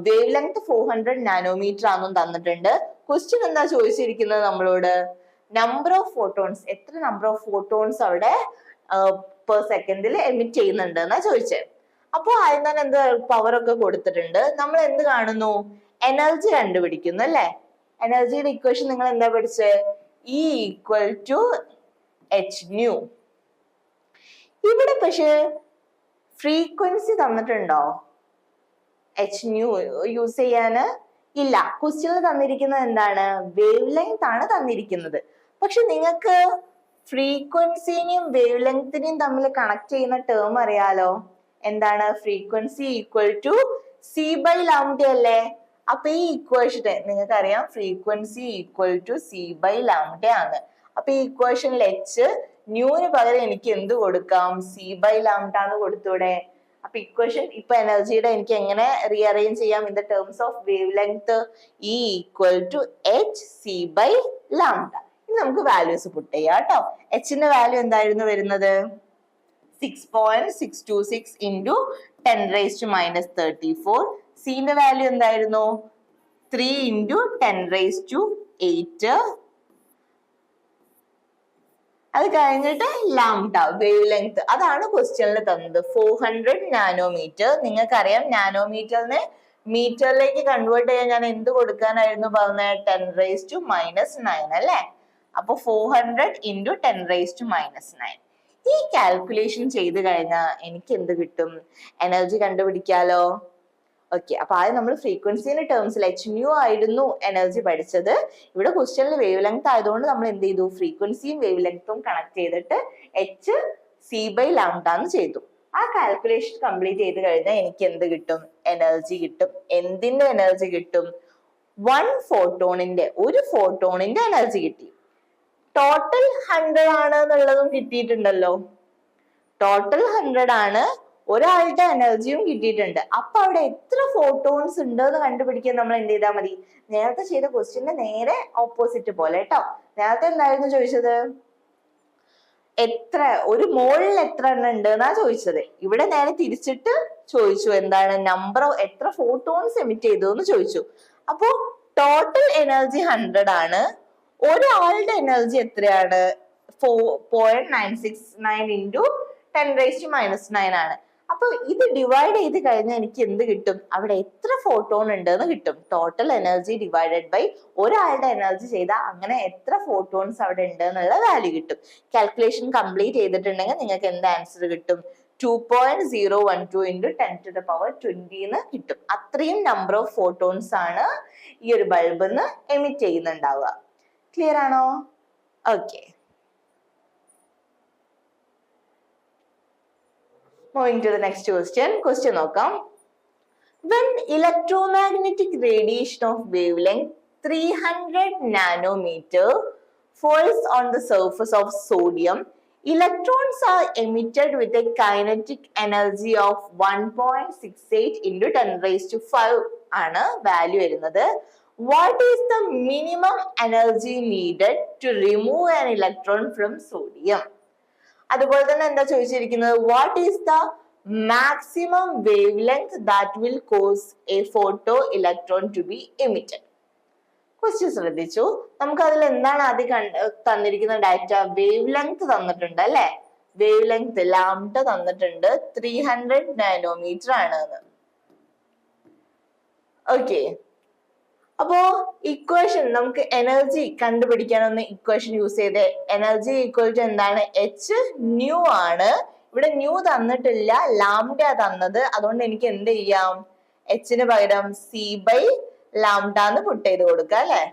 വേവ് ലെങ്ത് 400 നാനോമീറ്റർ ആണെന്നും തന്നിട്ടുണ്ട്. ക്വസ്റ്റ്യൻ എന്താ ചോദിച്ചിരിക്കുന്നത് നമ്മളോട്? നമ്പർ ഓഫ് ഫോട്ടോൺസ്, എത്ര നമ്പർ ഓഫ് ഫോട്ടോൺസ് അവിടെ പെർ സെക്കൻഡിൽ എമിറ്റ് ചെയ്യുന്നുണ്ട് എന്നാ ചോദിച്ചത്. അപ്പൊ ആദ്യം തന്നെ എന്ത് പവർ ഒക്കെ കൊടുത്തിട്ടുണ്ട്. നമ്മൾ എന്ത് കാണുന്നു? എനർജി കണ്ടുപിടിക്കുന്നു അല്ലെ? എനർജിയുടെ ഇക്വേഷൻ നിങ്ങൾ എന്താ പഠിച്ചത്? E = h new. ഇവിടെ പക്ഷെ ഫ്രീക്വൻസി തന്നിട്ടുണ്ടോ? h ന്യൂ യൂസ് ചെയ്യാന് ഇല്ല. ക്വസ്റ്റ്യനിൽ തന്നിരിക്കുന്നത് എന്താണ്? വേവ് ലെങ്ത് ആണ് തന്നിരിക്കുന്നത്. പക്ഷെ നിങ്ങൾക്ക് ഫ്രീക്വൻസിനെയും വേവ് ലെങ്തിനെയും തമ്മിൽ കണക്ട് ചെയ്യുന്ന ടേം അറിയാലോ. എന്താണ്? ഫ്രീക്വൻസി = c/λ അല്ലേ? അപ്പൊ ഈ ഇക്വേഷൻ നിങ്ങൾക്ക് അറിയാം, ഫ്രീക്വൻസി = c/λ ആണ്. അപ്പൊ ഈ ഇക്വേഷനിൽ h ന്യൂന് പകരം എനിക്ക് എന്ത് കൊടുക്കാം? c/λ എന്ന് കൊടുത്തൂടെ? അപ്പൊ ഇക്വേഷൻ ഇപ്പൊ എനർജിയുടെ എനിക്ക് എങ്ങനെ റീഅറേഞ്ച് ചെയ്യാം? In the terms of wave length E = hc/λ. ഇനി നമുക്ക് വാല്യൂസ് പുട്ട് ചെയ്യാം കേട്ടോ. എച്ചിന്റെ വാല്യൂ എന്തായിരുന്നു വരുന്നത്? 6.626 × 10⁻34. സിന്റെ വാല്യൂ എന്തായിരുന്നു? 3 × 10⁸. അത് കഴിഞ്ഞിട്ട് ലാംഡ വേവ് ലെങ്ത്, അതാണ് ക്വസ്റ്റ്യനിൽ തന്നത് 400 നാനോമീറ്റർ. നിങ്ങൾക്കറിയാം നാനോമീറ്ററിനെ മീറ്ററിലേക്ക് കൺവേർട്ട് ചെയ്യാൻ ഞാൻ എന്ത് കൊടുക്കാനായിരുന്നു പറഞ്ഞത്? 10⁻⁻⁹ അല്ലേ? അപ്പൊ 400 × 10⁻⁻⁹. ഈ കാൽക്കുലേഷൻ ചെയ്ത് കഴിഞ്ഞാൽ എനിക്ക് എന്ത് കിട്ടും? എനർജി കണ്ടുപിടിക്കാലോ. ഓക്കെ, അപ്പൊ ആദ്യം നമ്മൾ ഫ്രീക്വൻസിന്റെ ടേംസിൽ hν ആയിരുന്നു എനർജി പഠിച്ചത്. ഇവിടെ ക്വസ്റ്റ്യനിൽ വേവ് ലെങ്ത് ആയതുകൊണ്ട് നമ്മൾ എന്ത് ചെയ്തു? ഫ്രീക്വൻസിയും വേവ് ലെങ്ത്തും കണക്ട് ചെയ്തിട്ട് hc/λ എന്ന് ചെയ്തു. ആ കാൽക്കുലേഷൻ കംപ്ലീറ്റ് ചെയ്ത് കഴിഞ്ഞാൽ എനിക്ക് എന്ത് കിട്ടും? എനർജി കിട്ടും. എന്തിന്റെ എനർജി കിട്ടും? ഒരു ഫോട്ടോണിന്റെ എനർജി കിട്ടി. ടോട്ടൽ 100 ആണ് എന്നുള്ളതും കിട്ടിയിട്ടുണ്ടല്ലോ. ടോട്ടൽ 100 ആണ്, ഒരാളുടെ എനർജിയും കിട്ടിയിട്ടുണ്ട്. അപ്പൊ അവിടെ എത്ര ഫോട്ടോൺസ് ഉണ്ട് എന്ന് കണ്ടുപിടിക്കാൻ നമ്മൾ എന്ത് ചെയ്താൽ മതി? നേരത്തെ ചെയ്ത ക്വസ്റ്റ്യന്റെ നേരെ ഓപ്പോസിറ്റ് പോലെ കേട്ടോ. നേരത്തെ എന്തായിരുന്നു ചോദിച്ചത്? ഒരു മോളിൽ എത്ര എണ്ണം ഉണ്ട് എന്നാ ചോദിച്ചത്. ഇവിടെ നേരെ തിരിച്ചിട്ട് ചോദിച്ചു, എന്താണ് എത്ര ഫോട്ടോൺസ് എമിറ്റ് ചെയ്തു എന്ന് ചോദിച്ചു. അപ്പോ ടോട്ടൽ എനർജി 100 ആണ്, ഒരാളുടെ എനർജി എത്രയാണ്? 4.969 × 10⁻⁻⁹ ആണ്. അപ്പൊ ഇത് ഡിവൈഡ് ചെയ്ത് കഴിഞ്ഞാൽ എനിക്ക് എന്ത് കിട്ടും? അവിടെ എത്ര ഫോട്ടോൺ ഉണ്ട് എന്ന് കിട്ടും. ടോട്ടൽ എനർജി ഡിവൈഡഡ് ബൈ ഒരാളുടെ എനർജി ചെയ്താൽ അങ്ങനെ എത്ര ഫോട്ടോൺസ് അവിടെ ഉണ്ട് എന്നുള്ള വാല്യൂ കിട്ടും. കാൽക്കുലേഷൻ കംപ്ലീറ്റ് ചെയ്തിട്ടുണ്ടെങ്കിൽ നിങ്ങൾക്ക് എന്ത് ആൻസർ കിട്ടും? 2.012 × 10⁻20 എന്ന് കിട്ടും. അത്രയും നമ്പർ ഓഫ് ഫോട്ടോൺസ് ആണ് ഈ ഒരു ബൾബിൽ നിന്ന് എമിറ്റ് ചെയ്യുന്നുണ്ടാവുക. ക്ലിയർ ആണോ? Okay, moving to the next question. Question നോക്കാം. When electromagnetic radiation of wavelength 300 nanometer falls on the surface of sodium, electrons are emitted with a kinetic energy of 1.68 × 10⁵ ആണ് value വരുന്നത്. What is the minimum energy needed to remove an electron from sodium? അതുപോലെ തന്നെ എന്താ ചോദിച്ചിരിക്കുന്നത്? What is the maximum wavelength that will cause a photoelectron to be emitted? Question ശ്രദ്ധിച്ചു. നമുക്ക് അതിൽ എന്താണ് ആദ്യം തന്നിരിക്കുന്ന ഡാറ്റ? വേവ് ലെങ്ത് തന്നിട്ടുണ്ട് അല്ലെ? വേവ് ലെങ്ത് ലാംഡ തന്നിട്ടുണ്ട്, 300 നാനോമീറ്റർ ആണ്. ഓക്കെ, അപ്പോ ഇക്വേഷൻ നമുക്ക് എനർജി കണ്ടുപിടിക്കാനൊന്ന് ഇക്വേഷൻ യൂസ് ചെയ്തേ. എനർജി ഈക്വൽ ടു എന്താണ്? hν ആണ്. ഇവിടെ ന്യൂ തന്നിട്ടില്ല, ലാംഡ തന്നത്. അതുകൊണ്ട് എനിക്ക് എന്ത് ചെയ്യാം? h-ന് പകരം c/λ എന്ന് പുട്ട് ചെയ്ത് കൊടുക്കാം അല്ലെ?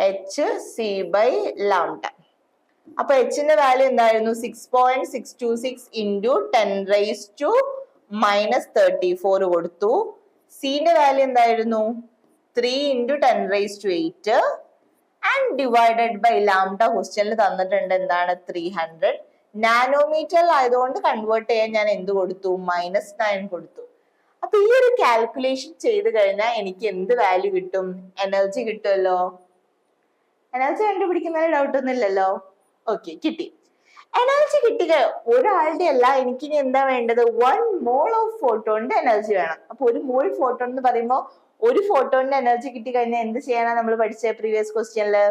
hc/λ. അപ്പൊ h-ന്റെ വാല്യൂ എന്തായിരുന്നു? 6.626 × 10⁻⁻34 കൊടുത്തു. c-ന്റെ വാല്യൂ എന്തായിരുന്നു? 3 × 10⁸ ആൻഡ് ഡിവൈഡഡ് ബൈ ലാംഡ ക്വസ്റ്റ്യനിൽ തന്നിട്ടുണ്ട് എന്താണ്? 300 നാനോമീറ്റർ ആയതുകൊണ്ട് കൺവേർട്ട് ചെയ്യാൻ ഞാൻ എന്ത് കൊടുത്തു? -9 കൊടുത്തു. അപ്പൊ ഈ ഒരു കാൽക്കുലേഷൻ ചെയ്ത് കഴിഞ്ഞാൽ എനിക്ക് എന്ത് വാല്യൂ കിട്ടും? എനർജി കിട്ടുമല്ലോ. എനർജി കണ്ടുപിടിക്കുന്നതിന് ഡൗട്ട് ഒന്നും ഇല്ലല്ലോ. ഓക്കെ, കിട്ടി. എനർജി കിട്ടിയ ഒരാളുടെ അല്ല, എനിക്കിനി എന്താ വേണ്ടത്? 1 മോൾ ഓഫ് ഫോട്ടോണിന്റെ എനർജി വേണം. അപ്പൊ 1 മോൾ ഫോട്ടോൺ എന്ന് പറയുമ്പോൾ ഒരു ഫോട്ടോണിന്റെ എനർജി കിട്ടി കഴിഞ്ഞാൽ എന്ത് ചെയ്യാനാ നമ്മൾ പഠിച്ച പ്രീവിയസ് ക്വസ്റ്റ്യനില്?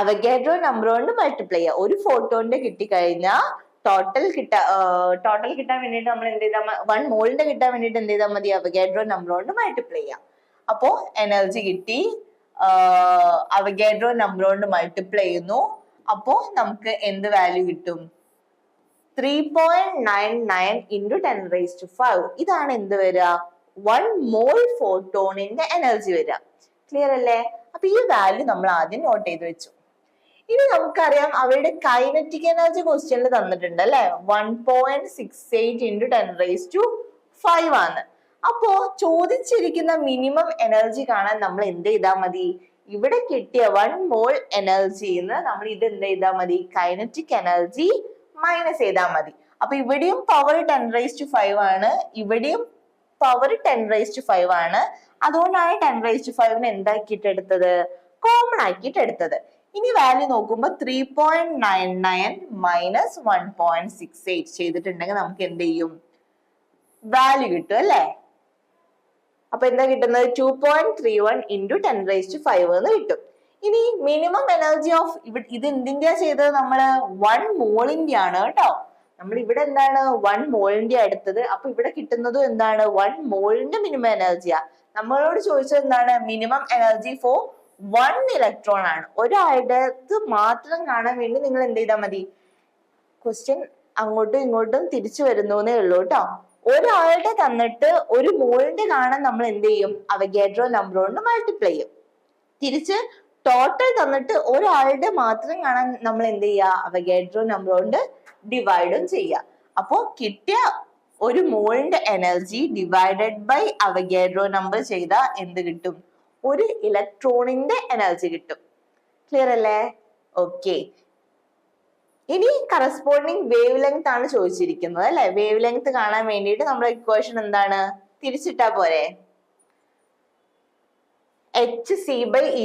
അവഗാഡ്രോ നമ്പർ കൊണ്ട് മൾട്ടിപ്ലൈ ചെയ്യുക. ഒരു ഫോട്ടോണിന്റെ കിട്ടിക്കഴിഞ്ഞാൽ ടോട്ടൽ കിട്ടാൻ വേണ്ടിട്ട് നമ്മൾ എന്ത് ചെയ്താൽ 1 മോളിന്റെ കിട്ടാൻ വേണ്ടിട്ട് എന്ത് ചെയ്താൽ മതി? അവഗാഡ്രോ നമ്പർ കൊണ്ട് മൾട്ടിപ്ലൈ ചെയ്യാം. അപ്പോ എനർജി കിട്ടി, അവഗാഡ്രോ നമ്പർ കൊണ്ട് മൾട്ടിപ്ലൈ ചെയ്യുന്നു. അപ്പോ നമുക്ക് എന്ത് വാല്യൂ കിട്ടും? 3.99 × 10⁵. ഇതാണ് എന്ത് വരിക? 1 മോൾ ഫോട്ടോണിന്റെ എനർജി വരിക. ക്ലിയർ അല്ലേ? അപ്പൊ ഈ വാല്യൂ നമ്മൾ ആദ്യം നോട്ട് ചെയ്ത് വെച്ചു. ഇനി നമുക്കറിയാം അവരുടെ കൈനറ്റിക് എനർജി ക്വസ്റ്റ്യനിൽ തന്നിട്ടുണ്ട് അല്ലെ? 1.68 × 10⁵ ആണ്. അപ്പോ ചോദിച്ചിരിക്കുന്ന മിനിമം എനർജി കാണാൻ നമ്മൾ എന്ത് ചെയ്താൽ മതി? ഇവിടെ കിട്ടിയ 1 മോൾ എനർജിന്ന് നമ്മൾ ഇത് എന്ത് ചെയ്താൽ മതി? കൈനറ്റിക് എനർജി മൈനസ് ചെയ്താൽ മതി. അപ്പൊ ഇവിടെയും പവർ 10⁵ ആണ്, ഇവിടെയും പവർ 10⁵ ആണ്. അതുകൊണ്ടാണ് 10⁵ എന്താക്കിയിട്ട് എടുത്തത്? കോമൺ ആക്കിയിട്ട് എടുത്തത്. ഇനി വാല്യൂ നോക്കുമ്പോ 3.99 മൈനസ് 1.68 ചെയ്തിട്ടുണ്ടെങ്കിൽ നമുക്ക് എന്ത് ചെയ്യും? വാല്യൂ കിട്ടും അല്ലെ? അപ്പൊ എന്താ കിട്ടുന്നത്? 2.31 × 10⁵ എന്ന് കിട്ടും. ഇനി മിനിമം എനർജി ഓഫ് ഇത് എന്തിന്റെയാ ചെയ്തത്? നമ്മള് 1 മോളിന്റെ ആണ് കേട്ടോ. നമ്മൾ ഇവിടെ എന്താണ് 1 മോളിന്റെ എടുത്തത്. അപ്പൊ ഇവിടെ കിട്ടുന്നതും എന്താണ് 1 മോളിന്റെ മിനിമം എനർജിയാ. നമ്മളോട് ചോദിച്ചത് എന്താണ്? മിനിമം എനർജി ഫോർ 1 ഇലക്ട്രോൺ ആണ്. ഒരാളുടെ മാത്രം കാണാൻ വേണ്ടി നിങ്ങൾ എന്ത് ചെയ്താൽ മതി? ക്വസ്റ്റ്യൻ അങ്ങോട്ടും ഇങ്ങോട്ടും തിരിച്ചു വരുന്നേ ഉള്ളൂ കേട്ടോ. ഒരാളുടെ തന്നിട്ട് 1 മോളിന്റെ കാണാൻ നമ്മൾ എന്ത് ചെയ്യും? അവഗാഡ്രോ നമ്പർ കൊണ്ട് മൾട്ടിപ്ലൈ ചെയ്യും. തിരിച്ച് ടോട്ടൽ തന്നിട്ട് ഒരാളുടെ മാത്രം കാണാൻ നമ്മൾ എന്ത് ചെയ്യുക? അവഗാഡ്രോ നമ്പർ കൊണ്ട് ഡിവൈഡും ചെയ്യുക. അപ്പോ കിട്ടിയ 1 മോളിന്റെ energy divided by Avogadro number ചെയ്താൽ എന്ത് കിട്ടും? 1 ഇലക്ട്രോണിന്റെ എനർജി കിട്ടും. ക്ലിയർ അല്ലേ? ഓക്കെ. ഇനി കറസ്പോണ്ടിങ് വേവ് ലെങ്ത് ആണ് ചോദിച്ചിരിക്കുന്നത് അല്ലെ. വേവ് ലെങ്ത് കാണാൻ വേണ്ടിയിട്ട് നമ്മുടെ ഇക്വേഷൻ എന്താണ്? തിരിച്ചിട്ടാ പോരെ? hc/e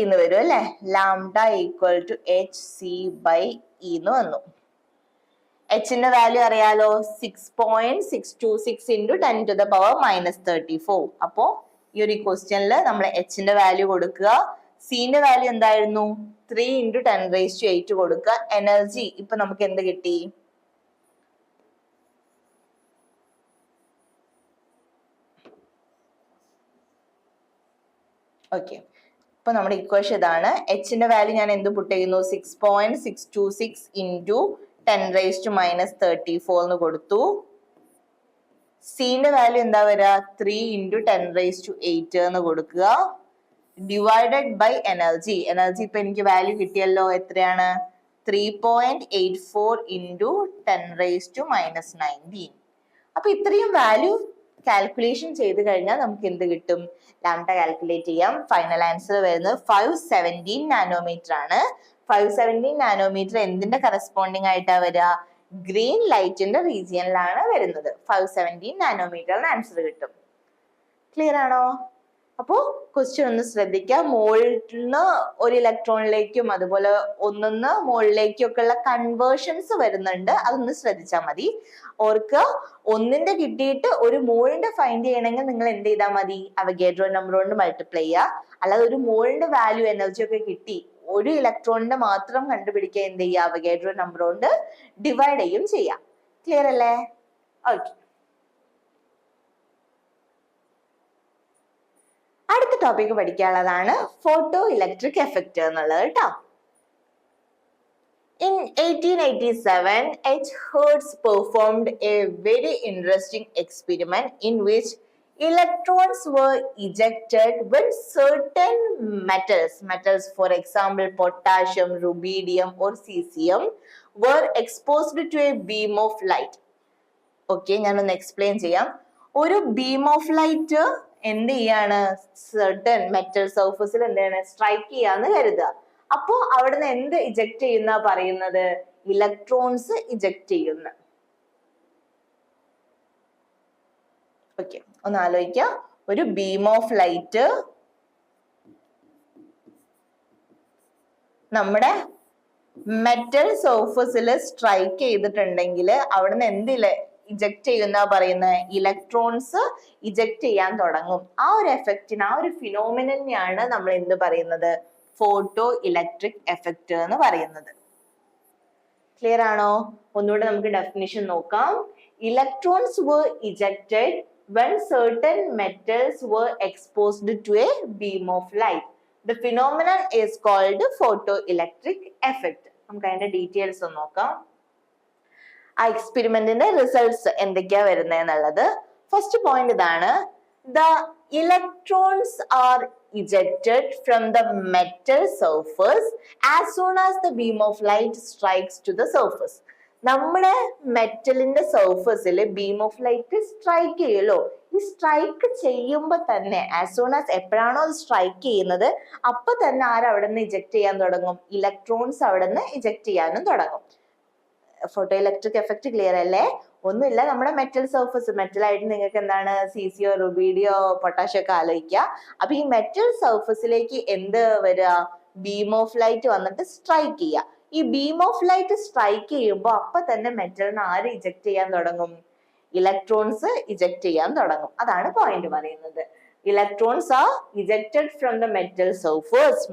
എന്ന് വരും അല്ലെ. ലാംഡ ഈക്വൽ ടു hc/e എന്ന് വന്നു. ന്റെ വാല്യൂ അറിയാലോ, 6.626 ഇൻറ്റു 10⁻⁻34. അപ്പോ ഈ ഒരു ക്വസ്റ്റ്യനില് നമ്മൾ ന്റെ വാല്യൂ കൊടുക്കുക. ന്റെ വാല്യൂ എന്തായിരുന്നു? 3 ഇൻറ്റു 10⁸ കൊടുക്കുക. എനർജി ഇപ്പൊ നമുക്ക് എന്ത് കിട്ടി? ഓക്കെ. ഇപ്പൊ നമ്മുടെ ഇക്വേഷൻ ഇതാണ്. ന്റെ വാല്യൂ ഞാൻ എന്ത് പുട്ട് ചെയ്യുന്നു? 6.626 ഇൻറ്റു 10⁻⁻34 എന്ന് കൊടുത്തു. ന്റെ വാല്യൂ എന്താ വരിക? 3 ഇൻറ്റു 10⁸ എന്ന് കൊടുക്കുക. Divided by energy. എനർജി ഇപ്പൊ എനിക്ക് വാല്യൂ കിട്ടിയല്ലോ. എത്രയാണ്? 3.84 ഇൻറ്റു 10⁻⁻19. അപ്പൊ ഇത്രയും വാല്യൂ കാൽക്കുലേഷൻ ചെയ്ത് കഴിഞ്ഞാൽ നമുക്ക് എന്ത് കിട്ടും? ലാംഡ കാൽക്കുലേറ്റ് ചെയ്യാം. ഫൈനൽ ആൻസർ വരുന്നത് 517 നാനോമീറ്റർ ആണ്. 517 നാനോമീറ്റർ എന്തിന്റെ കറസ്പോണ്ടിങ് ആയിട്ടാ വരിക? ഗ്രീൻ ലൈറ്റിന്റെ റീജിയനിലാണ് വരുന്നത്. 517 നാനോമീറ്ററിന് ആൻസർ കിട്ടും. ക്ലിയർ ആണോ? അപ്പോ ക്വസ്റ്റ്യൻ ഒന്ന് ശ്രദ്ധിക്കുക. മോളിന്ന് ഒരു ഇലക്ട്രോണിലേക്കും അതുപോലെ ഒന്നിന്ന് മോളിലേക്കും ഒക്കെ ഉള്ള കൺവേർഷൻസ് വരുന്നുണ്ട്. അതൊന്ന് ശ്രദ്ധിച്ചാൽ മതി. ഓർക്ക് ഒന്നിന്റെ കിട്ടിയിട്ട് 1 മോളിന്റെ ഫൈൻഡ് ചെയ്യണമെങ്കിൽ നിങ്ങൾ എന്ത് ചെയ്താൽ മതി? അവഗാഡ്രോ നമ്പർ കൊണ്ട് മൾട്ടിപ്ലൈ ചെയ്യുക. അല്ലാതെ 1 മോളിന്റെ വാല്യൂ എനർജി ഒക്കെ കിട്ടി 1 ഇലക്ട്രോണിന്റെ മാത്രം കണ്ടുപിടിക്കുക എന്ത് ചെയ്യുക? അവഗാഡ്രോ നമ്പർ കൊണ്ട് ഡിവൈഡ് ചെയ്യും ചെയ്യാം. ക്ലിയർ അല്ലേ? ഓക്കെ. അടുത്ത ടോപ്പിക് പഠിക്കാനുള്ളതാണ് ഫോട്ടോ ഇലക്ട്രിക് എഫക്റ്റ് എന്നുള്ളത് കേട്ടോ. In 1887, H. Hertz performed a very interesting experiment in which electrons were ejected when certain metals for example potassium, rubidium or cesium were exposed to a beam of light. Okay, ഞാനൊന്ന് explain ചെയ്യാം. ഒരു beam of light എന്ത് ചെയ്യാണ്? certain metal സർഫസിൽ എന്താണ്? Strike ചെയ്യാന്ന് കരുതുക. അപ്പോ അവിടുന്ന് എന്ത് ഇജക്ട് ചെയ്യുന്ന പറയുന്നത്? ഇലക്ട്രോൺസ് ഇജക്ട് ചെയ്യുന്ന. ഓക്കെ, ഒന്ന് ആലോചിക്കാം. ഒരു ബീം ഓഫ് ലൈറ്റ് നമ്മുടെ മെറ്റൽ സർഫസിൽ സ്ട്രൈക്ക് ചെയ്തിട്ടുണ്ടെങ്കിൽ അവിടുന്ന് എന്തില്ല ഇജക്ട് ചെയ്യുന്ന പറയുന്നത്? ഇലക്ട്രോൺസ് ഇജക്ട് ചെയ്യാൻ തുടങ്ങും. ആ ഒരു എഫക്റ്റിന്, ആ ഒരു ഫിനോമിനനെയാണ് നമ്മൾ എന്ത് പറയുന്നത്? ഫോട്ടോ ഇലക്ട്രിക് എഫക്റ്റ് എന്ന് പറയുന്നത്. ക്ലിയർ ആണോ? ഒന്നുകൂടെ നമുക്ക് ഡെഫിനിഷൻ നോക്കാം. Electrons were ejected when certain metals were exposed to a beam of light. The phenomenon is called photoelectric effect. നമുക്ക് അതിന്റെ ഡീറ്റെയിൽസ് ഒന്ന് നോക്കാം. ആ എക്സ്പെരിമെന്റിന്റെ റിസൾട്ട്സ് എന്തൊക്കെയാ വരുന്നതെന്നുള്ളത്. ഫസ്റ്റ് പോയിന്റ് ഇതാണ്. The electrons are ejected from the metal surface as soon as the beam of light strikes to the surface. നമ്മുടെ മെറ്റലിന്റെ സർഫസിൽ beam of light strike ചെയ്യുമല്ലോ. ഈ സ്ട്രൈക്ക് ചെയ്യുമ്പോൾ തന്നെ ആസ് സൂൺ ആസ് എപ്പോഴാണോ അത് സ്ട്രൈക്ക് ചെയ്യുന്നത് അപ്പൊ തന്നെ ആരവിടെ നിന്ന് ഇജക്ട് ചെയ്യാൻ തുടങ്ങും? ഇലക്ട്രോൺസ് അവിടെ നിന്ന് ഇജക്ട് ചെയ്യാനും തുടങ്ങും. ഫോട്ടോ ഇലക്ട്രിക് എഫക്റ്റ് ക്ലിയർ അല്ലേ? ഒന്നുമില്ല, നമ്മുടെ മെറ്റൽ സർഫസ്, മെറ്റൽ ആയിട്ട് നിങ്ങൾക്ക് എന്താണ് സീസിയോ, റുബീഡിയോ, പൊട്ടാഷ്യോ ഒക്കെ ആലോചിക്കുക. അപ്പൊ ഈ മെറ്റൽ സർഫസിലേക്ക് എന്ത് വരിക? ബീം ഓഫ് ലൈറ്റ് വന്നിട്ട് സ്ട്രൈക്ക് ചെയ്യുക. ഈ ബീം ഓഫ് ലൈറ്റ് സ്ട്രൈക്ക് ചെയ്യുമ്പോൾ അപ്പൊ തന്നെ മെറ്റലിന് ആര് ഇജക്ട് ചെയ്യാൻ തുടങ്ങും? ഇലക്ട്രോൺസ് ഇജക്ട് ചെയ്യാൻ തുടങ്ങും. അതാണ് പോയിന്റ് പറയുന്നത്. Electrons are ejected from the metal surface.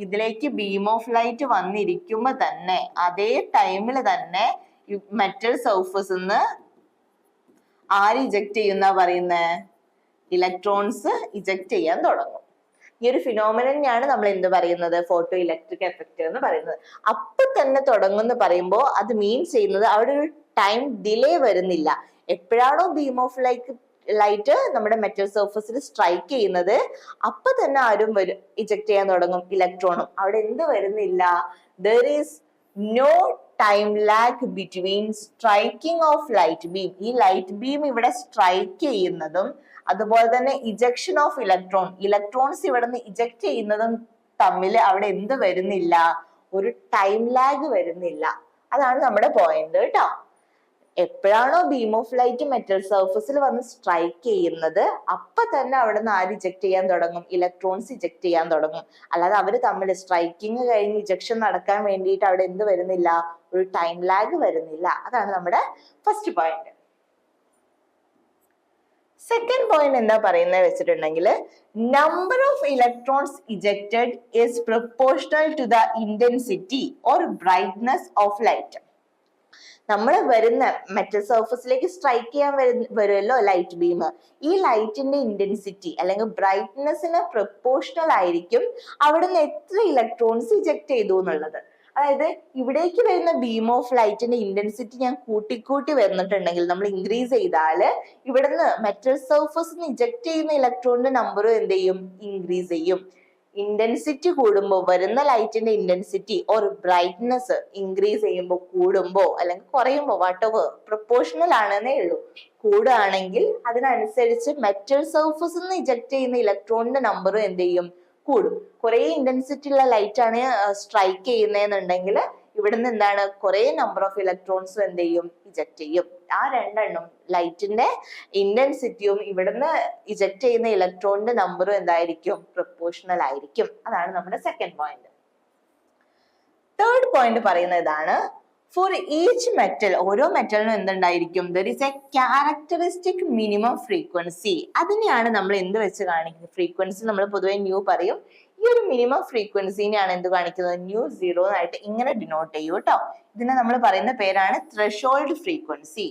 ഇതിലേക്ക് ബീം ഓഫ് ലൈറ്റ് വന്നിരിക്കുമ്പോ തന്നെ അതേ ടൈമിൽ തന്നെ മെറ്റൽ സർഫേസ് നിന്ന് ആര് ഇജക്ട് ചെയ്യുന്ന പറയുന്നത്? ഇലക്ട്രോൺസ് ഇജക്ട് ചെയ്യാൻ തുടങ്ങും. ഈ ഒരു ഫിനോമിനനെയാണ് നമ്മൾ എന്ത് പറയുന്നത്? ഫോട്ടോ ഇലക്ട്രിക് എഫക്റ്റ് എന്ന് പറയുന്നത്. അപ്പൊ തന്നെ തുടങ്ങും എന്ന് പറയുമ്പോൾ അത് മീൻ ചെയ്യുന്നത് അവിടെ ഒരു ടൈം ഡിലേ വരുന്നില്ല. എപ്പോഴാണോ ബീം ഓഫ് ലൈറ്റ് നമ്മുടെ മെറ്റൽ സർഫസിൽ സ്ട്രൈക്ക് ചെയ്യുന്നത് അപ്പൊ തന്നെ ആരും ഇജക്ട് ചെയ്യാൻ തുടങ്ങും, ഇലക്ട്രോണും. അവിടെ എന്ത് വരുന്നില്ല? There is no time lag between striking of light beam. ഈ ലൈറ്റ് ബീം ഇവിടെ സ്ട്രൈക്ക് ചെയ്യുന്നതും അതുപോലെ തന്നെ ഇജക്ഷൻ ഓഫ് ഇലക്ട്രോൺസ് ഇവിടെ നിന്ന് ഇജക്ട് ചെയ്യുന്നതും തമ്മിൽ അവിടെ എന്ത് വരുന്നില്ല? ഒരു ടൈം ലാഗ് വരുന്നില്ല. അതാണ് നമ്മുടെ പോയിന്റ് കേട്ടോ. എപ്പോഴാണോ ബീം ഓഫ് ലൈറ്റ് മെറ്റൽ സർഫസിൽ വന്ന് സ്ട്രൈക്ക് ചെയ്യുന്നത് അപ്പൊ തന്നെ അവിടെ നിന്ന് ആര് ഇജക്ട് ചെയ്യാൻ തുടങ്ങും? ഇലക്ട്രോൺസ് ഇജക്ട് ചെയ്യാൻ തുടങ്ങും. അല്ലാതെ അവര് തമ്മിൽ സ്ട്രൈക്കിങ് കഴിഞ്ഞ് ഇജക്ഷൻ നടക്കാൻ വേണ്ടിയിട്ട് അവിടെ എന്ത് വരുന്നില്ല? ഒരു ടൈം ലാഗ് വരുന്നില്ല. അതാണ് നമ്മുടെ ഫസ്റ്റ് പോയിന്റ്. സെക്കൻഡ് പോയിന്റ് എന്താ പറയുന്നത് വെച്ചിട്ടുണ്ടെങ്കിൽ number of electrons ejected is proportional to the intensity or brightness of light. നമ്മൾ വരുന്ന മെറ്റൽ സർഫസിലേക്ക് സ്ട്രൈക്ക് ചെയ്യാൻ വരുമല്ലോ ലൈറ്റ് ബീം. ഈ ലൈറ്റിന്റെ ഇന്റൻസിറ്റി അല്ലെങ്കിൽ ബ്രൈറ്റ്നെസ്സിന് പ്രൊപ്പോർഷണൽ ആയിരിക്കും അവിടുന്ന് എത്ര ഇലക്ട്രോൺസ് ഇജക്ട് ചെയ്തു എന്നുള്ളത്. അതായത് ഇവിടേക്ക് വരുന്ന ബീം ഓഫ് ലൈറ്റിന്റെ ഇന്റൻസിറ്റി ഞാൻ കൂട്ടിക്കൂട്ടി വന്നിട്ടുണ്ടെങ്കിൽ നമ്മൾ ഇൻക്രീസ് ചെയ്താൽ ഇവിടുന്ന് മെറ്റൽ സർഫസ് ഇജക്ട് ചെയ്യുന്ന ഇലക്ട്രോണിന്റെ നമ്പറും എന്ത് ചെയ്യും? ഇൻക്രീസ് ചെയ്യും. ഇന്റൻസിറ്റി കൂടുമ്പോൾ വരുന്ന ലൈറ്റിന്റെ ഇന്റൻസിറ്റി ഓർ ബ്രൈറ്റ്നസ് ഇൻക്രീസ് ചെയ്യുമ്പോൾ കൂടുമ്പോ അല്ലെങ്കിൽ കുറയുമ്പോ വാട്ടെവർ പ്രൊപ്പോർഷണൽ ആണെന്നേ ഉള്ളൂ. കൂടുകയാണെങ്കിൽ അതിനനുസരിച്ച് മെറ്റൽ സർഫസ് ഇജക്ട് ചെയ്യുന്ന ഇലക്ട്രോണിന്റെ നമ്പറും എന്ത് ചെയ്യും? കൂടും. കുറെ ഇന്റൻസിറ്റി ഉള്ള ലൈറ്റ് ആണ് സ്ട്രൈക്ക് ചെയ്യുന്നതെന്നുണ്ടെങ്കിൽ ഇവിടുന്ന് എന്താണ്? കുറെ നമ്പർ ഓഫ് ഇലക്ട്രോൺസും എന്ത് ചെയ്യും? ഇജക്ട് ചെയ്യും. ആ രണ്ടെണ്ണം ലൈറ്റിന്റെ ഇന്റൻസിറ്റിയും ഇവിടുന്ന് ഇജക്ട് ചെയ്യുന്ന ഇലക്ട്രോണിന്റെ നമ്പറും എന്തായിരിക്കും? പ്രൊപ്പോർഷണൽ ആയിരിക്കും. അതാണ് നമ്മുടെ സെക്കൻഡ് പോയിന്റ്. തേർഡ് പോയിന്റ് പറയുന്നത് ഇതാണ്. ഫോർ ഈച്ച് മെറ്റൽ, ഓരോ മെറ്റലിനും എന്തുണ്ടായിരിക്കും? There is a characteristic minimum frequency. അതിനെയാണ് നമ്മൾ എന്ത് വെച്ച് കാണിക്കുന്നത്? ഫ്രീക്വൻസി നമ്മൾ പൊതുവെ ന്യൂ പറയും. ഈ ഒരു മിനിമം ഫ്രീക്വൻസിനെയാണ് എന്ത് കാണിക്കുന്നത്? ന്യൂ സീറോ ആയിട്ട് ഇങ്ങനെ ഡിനോട്ട് ചെയ്യൂ കേട്ടോ. ഇതിനെ നമ്മൾ പറയുന്ന പേരാണ് ത്രെഷോൾഡ് ഫ്രീക്വൻസി.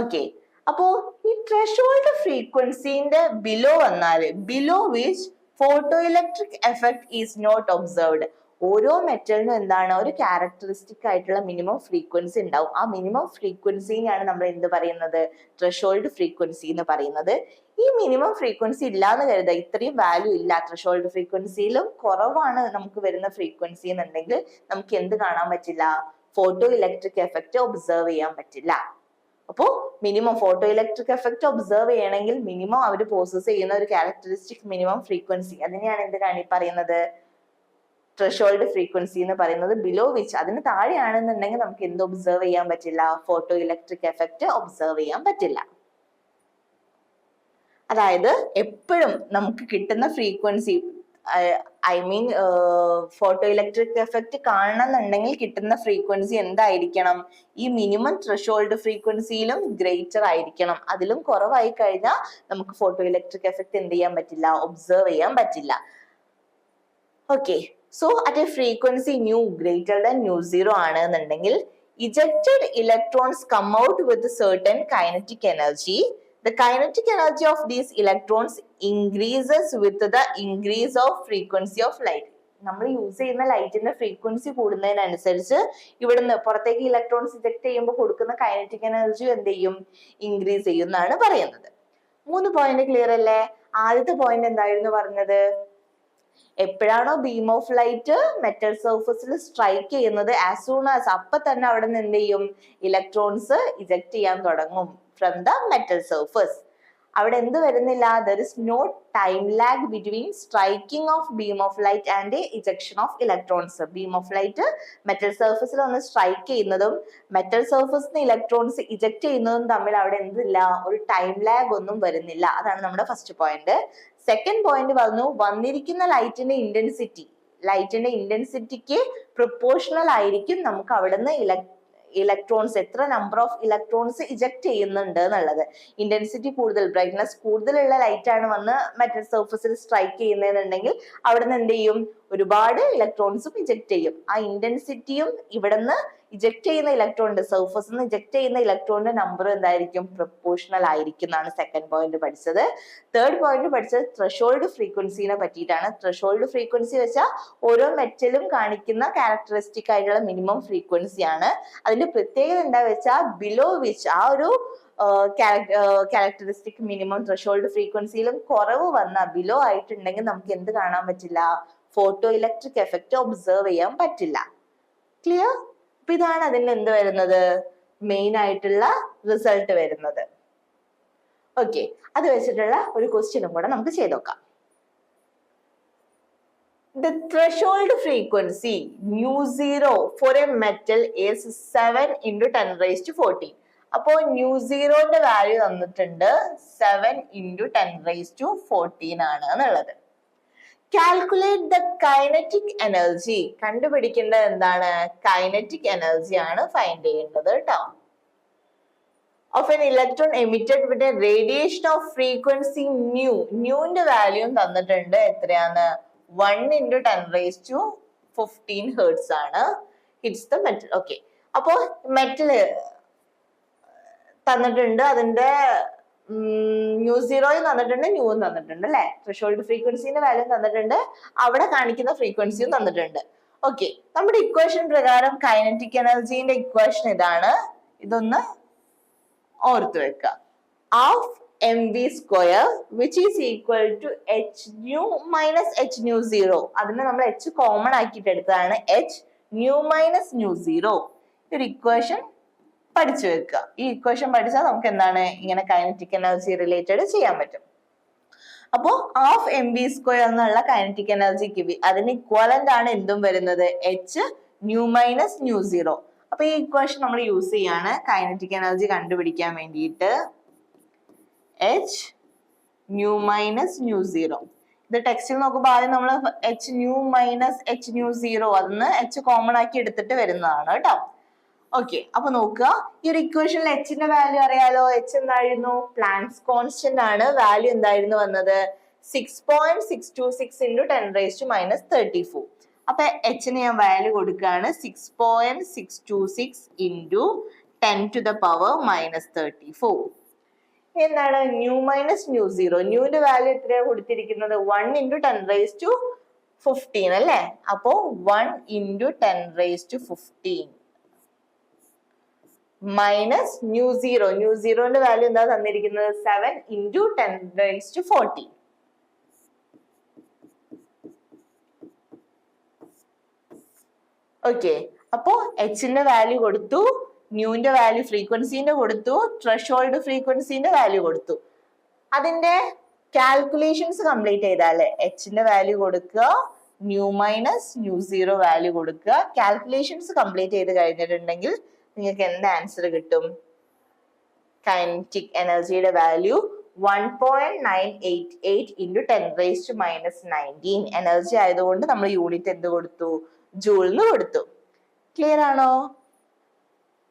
ഓക്കെ, അപ്പോ ഈ ത്രെഷോൾഡ് ഫ്രീക്വൻസിന്റെ ബിലോ വന്നാൽ below which photoelectric effect is not observed. ഓരോ മെറ്റലിനും എന്താണ്? ഒരു ക്യാരക്ടറിസ്റ്റിക് ആയിട്ടുള്ള മിനിമം ഫ്രീക്വൻസി ഉണ്ടാവും. ആ മിനിമം ഫ്രീക്വൻസിനെയാണ് നമ്മൾ എന്ത് പറയുന്നത്? ത്രെഷോൾഡ് ഫ്രീക്വൻസി എന്ന് പറയുന്നത്. ഈ മിനിമം ഫ്രീക്വൻസി ഇല്ലാന്ന് കരുതുക, ഇത്രയും വാല്യൂ ഇല്ല, ത്രെഷോൾഡ് ഫ്രീക്വൻസിയിലും കുറവാണ് നമുക്ക് വരുന്ന ഫ്രീക്വൻസി എന്നുണ്ടെങ്കിൽ നമുക്ക് എന്ത് കാണാൻ പറ്റില്ല? ഫോട്ടോ ഇലക്ട്രിക് എഫക്റ്റ് ഒബ്സർവ് ചെയ്യാൻ പറ്റില്ല. അപ്പോ minimum photo electric effect observe ചെയ്യണമെങ്കിൽ മിനിമം അവർ പ്രോസസ് ചെയ്യുന്ന ഒരു ക്യാരക്ടറിസ്റ്റിക് മിനിമം ഫ്രീക്വൻസി, അതിനെയാണ് എന്ത് പറയുന്നത്? ത്രെഷോൾഡ് ഫ്രീക്വൻസി എന്ന് പറയുന്നത്. ബിലോ വിച്ച്, അതിന് താഴെയാണെന്നുണ്ടെങ്കിൽ നമുക്ക് എന്ത് ഒബ്സർവ് ചെയ്യാൻ പറ്റില്ല? ഫോട്ടോ ഇലക്ട്രിക് എഫക്റ്റ് ഒബ്സർവ് ചെയ്യാൻ പറ്റില്ല. അതായത് എപ്പോഴും നമുക്ക് കിട്ടുന്ന frequency, I mean photoelectric effect കാണണമെന്നുണ്ടെങ്കിൽ കിട്ടുന്ന ഫ്രീക്വൻസി എന്തായിരിക്കണം? ഈ മിനിമം ത്രെഷോൾഡ് ഫ്രീക്വൻസിയിലും ഗ്രേറ്റർ ആയിരിക്കണം. അതിലും കുറവായി കഴിഞ്ഞാൽ നമുക്ക് ഫോട്ടോ ഇലക്ട്രിക് എഫക്റ്റ് എന്ത് ചെയ്യാൻ പറ്റില്ല? ഒബ്സർവ് ചെയ്യാൻ പറ്റില്ല. Okay, so at A frequency new greater than nu zero ആണെന്നുണ്ടെങ്കിൽ ejected electrons come out with a certain kinetic energy. The kinetic energy of these electrons increases with the increase of frequency of light. നമ്മൾ use ചെയ്യുന്ന ലൈറ്റിന്റെ frequency കൂടുന്നതിനനുസരിച്ച് ഇവിടുന്ന് പുറത്തേക്ക് electrons eject ചെയ്യുമ്പോൾ കൊടുക്കുന്ന kinetic energy എന്ത് ചെയ്യും? ഇൻക്രീസ് ചെയ്യുന്നതാണ് പറയുന്നത്. 3 പോയിന്റ് ക്ലിയർ അല്ലേ? ആദ്യത്തെ പോയിന്റ് എന്തായിരുന്നു പറഞ്ഞത്? എപ്പോഴാണോ ബീം ഓഫ് ലൈറ്റ് മെറ്റൽ സർഫസിൽ സ്ട്രൈക്ക് ചെയ്യുന്നത് ആസ് സൂൺ ആസ് അപ്പൊ തന്നെ അവിടെ നിന്ന് എന്ത് ചെയ്യും? ഇലക്ട്രോൺസ് ഇജക്ട് ചെയ്യാൻ തുടങ്ങും ഫ്രം ദ മെറ്റൽ സർഫസ്. അവിടെ എന്ത് വരുന്നില്ല? there is no time lag between striking of beam of light and ejection of electrons. beam of light metal സർഫസിൽ ഒന്ന് സ്ട്രൈക്ക് ചെയ്യുന്നതും മെറ്റൽ സർഫസിന് ഇലക്ട്രോൺസ് ഇജക്ട് ചെയ്യുന്നതും തമ്മിൽ അവിടെ എന്തില്ല? ഒരു ടൈം ലാഗ് ഒന്നും വരുന്നില്ല. അതാണ് നമ്മുടെ ഫസ്റ്റ് പോയിന്റ്. സെക്കൻഡ് പോയിന്റ് പറഞ്ഞു, വന്നിരിക്കുന്ന ലൈറ്റിന്റെ ഇന്റൻസിറ്റിക്ക് പ്രൊപ്പോർഷണൽ ആയിരിക്കും നമുക്ക് അവിടെ നിന്ന് ഇലക്ട്രോൺസ്, എത്ര നമ്പർ ഓഫ് ഇലക്ട്രോൺസ് ഇജക്ട് ചെയ്യുന്നുണ്ട് എന്നുള്ളത്. ഇന്റൻസിറ്റി കൂടുതൽ, ബ്രൈറ്റ്നസ് കൂടുതലുള്ള ലൈറ്റ് ആണ് വന്ന് മെറ്റൽ സർഫസിൽ സ്ട്രൈക്ക് ചെയ്യുന്നതെന്നുണ്ടെങ്കിൽ അവിടെ നിന്ന് എന്ത് ചെയ്യും, ഒരുപാട് ഇലക്ട്രോൺസും ഇജക്ട് ചെയ്യും. ആ ഇന്റൻസിറ്റിയും ഇവിടുന്ന് ഇജക്ട് ചെയ്യുന്ന ഇലക്ട്രോണിന്റെ സർഫസിൽ നിന്ന് ഇജക്ട് ചെയ്യുന്ന ഇലക്ട്രോണിന്റെ നമ്പർ എന്തായിരിക്കും, പ്രൊപ്പോർഷണൽ ആയിരിക്കും എന്നാണ് സെക്കൻഡ് പോയിന്റ് പഠിച്ചത്. തേർഡ് പോയിന്റ് പഠിച്ചത് ത്രെഷോൾഡ് ഫ്രീക്വൻസിനെ പറ്റിയിട്ടാണ്. ത്രെഷോൾഡ് ഫ്രീക്വൻസി വെച്ചാൽ ഓരോ മെറ്റലും കാണിക്കുന്ന ക്യാരക്ടറിസ്റ്റിക് ആയിട്ടുള്ള മിനിമം ഫ്രീക്വൻസി ആണ്. അതിന്റെ പ്രത്യേകത എന്താ വെച്ചാൽ ബിലോ വിച്ച്, ആ ഒരു ക്യാരക്ടറിസ്റ്റിക് മിനിമം ത്രെഷോൾഡ് ഫ്രീക്വൻസിയിലും കുറവ് വന്ന ബിലോ ആയിട്ടുണ്ടെങ്കിൽ നമുക്ക് എന്ത് കാണാൻ പറ്റില്ല, ഫോട്ടോ ഇലക്ട്രിക് എഫക്റ്റ് ഒബ്സർവ് ചെയ്യാൻ പറ്റില്ല. ക്ലിയർ? അപ്പൊ ഇതാണ് അതിന്റെ എന്ത് വരുന്നത്, മെയിൻ ആയിട്ടുള്ള റിസൾട്ട് വരുന്നത്. ഓക്കെ, അത് വെച്ചിട്ടുള്ള ഒരു ക്വസ്റ്റ്യനും കൂടെ നമുക്ക് ചെയ്ത് നോക്കാം. The threshold frequency nu0 for a metal is 7 into 10 raised to 14. അപ്പോൾ nu0ന്റെ വാല്യൂ തന്നിട്ടുണ്ട് 7 into 10 raised to 14 ആണ് എന്നുള്ളത്. കാൽക്കുലേറ്റ് ദ കൈനറ്റിക് എനർജി, കണ്ടുപിടിക്കേണ്ടത് എന്താണ്, കൈനറ്റിക് എനർജി ആണ് ഫൈൻഡ് ചെയ്യേണ്ടത് കേട്ടോ. Of an electron emitted with a radiation of frequency nu, ന്യൂന്റെ വാല്യൂ തന്നിട്ടുണ്ട് എത്രയാണ്, 1 into 10 raised to 15 ഹെർട്സ് ആണ്. It's the metal. ഓക്കെ, അപ്പോ മെറ്റല് തന്നിട്ടുണ്ട്, അതിന്റെ nu0 തന്നിട്ടുണ്ട്, ന്യൂവും തന്നിട്ടുണ്ട് അല്ലെ. ത്രെഷോൾഡ് ഫ്രീക്വൻസിന്റെ വാല്യൂ തന്നിട്ടുണ്ട്, അവിടെ കാണിക്കുന്ന ഫ്രീക്വൻസിയും തന്നിട്ടുണ്ട്. ഓക്കെ, നമ്മുടെ ഇക്വേഷൻ പ്രകാരം കൈനറ്റിക് എനർജിന്റെ ഇക്വേഷൻ ഇതാണ്. ഇതൊന്ന് ഓർത്തു വെക്കുക. Half mv² which is equal to h nu minus h nu0. അതിനെ നമ്മൾ h കോമൺ ആക്കിയിട്ട് എടുത്തതാണ് h nu minus nu0. ഒരു ഇക്വേഷൻ പഠിച്ചു വെക്കുക. ഈ ഇക്വേഷൻ പഠിച്ചാൽ നമുക്ക് എന്താണ്, ഇങ്ങനെ കൈനറ്റിക് എനർജി റിലേറ്റഡ് ചെയ്യാൻ പറ്റും. അപ്പോ ഹാഫ് mv² എന്നുള്ള കൈനറ്റിക് എനർജിക്ക് അതിന് ഇക്വലന്റ് ആണ് എന്തും വരുന്നത്, h nu minus nu0. അപ്പൊ ഈ ഇക്വേഷൻ നമ്മൾ യൂസ് ചെയ്യാണ് കൈനറ്റിക് എനർജി കണ്ടുപിടിക്കാൻ വേണ്ടിയിട്ട്. h nu minus nu0. ഇത് ടെക്സ്റ്റിൽ നോക്കുമ്പോൾ ആദ്യം നമ്മൾ h nu minus h nu0 അതിന് h കോമൺ ആക്കി എടുത്തിട്ട് വരുന്നതാണ് കേട്ടോ. ഓക്കെ, അപ്പൊ നോക്കുക, ഈ ഒരു ഇക്വേഷനിൽ എച്ചിന്റെ വാല്യൂ അറിയാലോ. എച്ച് എന്തായിരുന്നു, പ്ലാങ്ക്സ് കോൺസ്റ്റന്റ് ആണ്. വാല്യൂ എന്തായിരുന്നു വന്നത്, 6.626 into 10 raised to minus 34. അപ്പൊ എച്ചിന് ഞാൻ വാല്യൂ കൊടുക്കുകയാണ് 6.626 into 10 to the power minus 34. എന്താണ് ന്യൂ മൈനസ് nu0, ന്യൂന്റെ വാല്യൂ എത്രയാണ് കൊടുത്തിരിക്കുന്നത്, 1 into 10 raised to 15 അല്ലേ. അപ്പോ 1 into 10 raised to 15 minus nu0ന്റെ value എന്താ തന്നിരിക്കുന്നത്, 7 into 10 raised to 14. ഓക്കെ, അപ്പോ എച്ചിന്റെ വാല്യൂ കൊടുത്തു, ന്യൂന്റെ വാല്യൂ ഫ്രീക്വൻസിന്റെ കൊടുത്തു, ത്രെഷോൾഡ് ഫ്രീക്വൻസിന്റെ വാല്യൂ കൊടുത്തു. അതിന്റെ കാൽക്കുലേഷൻസ് കംപ്ലീറ്റ് ചെയ്താലേ എച്ചിന്റെ വാല്യൂ കൊടുക്കുക, ന്യൂ മൈനസ് nu0 വാല്യൂ കൊടുക്കുക. കാൽക്കുലേഷൻസ് കംപ്ലീറ്റ് ചെയ്ത് കഴിഞ്ഞിട്ടുണ്ടെങ്കിൽ നിങ്ങൾക്ക് എന്ത് ആൻസർ കിട്ടും, കൈനറ്റിക് എനർജിയുടെ value 1.988 into 10 raised to minus 19. Energy ആയതുകൊണ്ട് നമ്മൾ യൂണിറ്റ് എന്ത് കൊടുത്തു, ജൂൾന്ന് കൊടുത്തു. ക്ലിയർ ആണോ?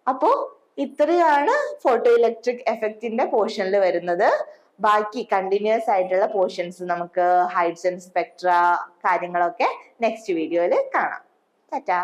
അപ്പോ ഇത്രയാണ് ഫോട്ടോ ഇലക്ട്രിക് എഫക്റ്റിന്റെ പോർഷനിൽ വരുന്നത്. ബാക്കി കണ്ടിന്യൂസ് ആയിട്ടുള്ള പോർഷൻസ് നമുക്ക് ഹൈഡ്രജൻ സ്പെക്ട്ര കാര്യങ്ങളൊക്കെ നെക്സ്റ്റ് വീഡിയോയിൽ കാണാം. ടാറ്റാ.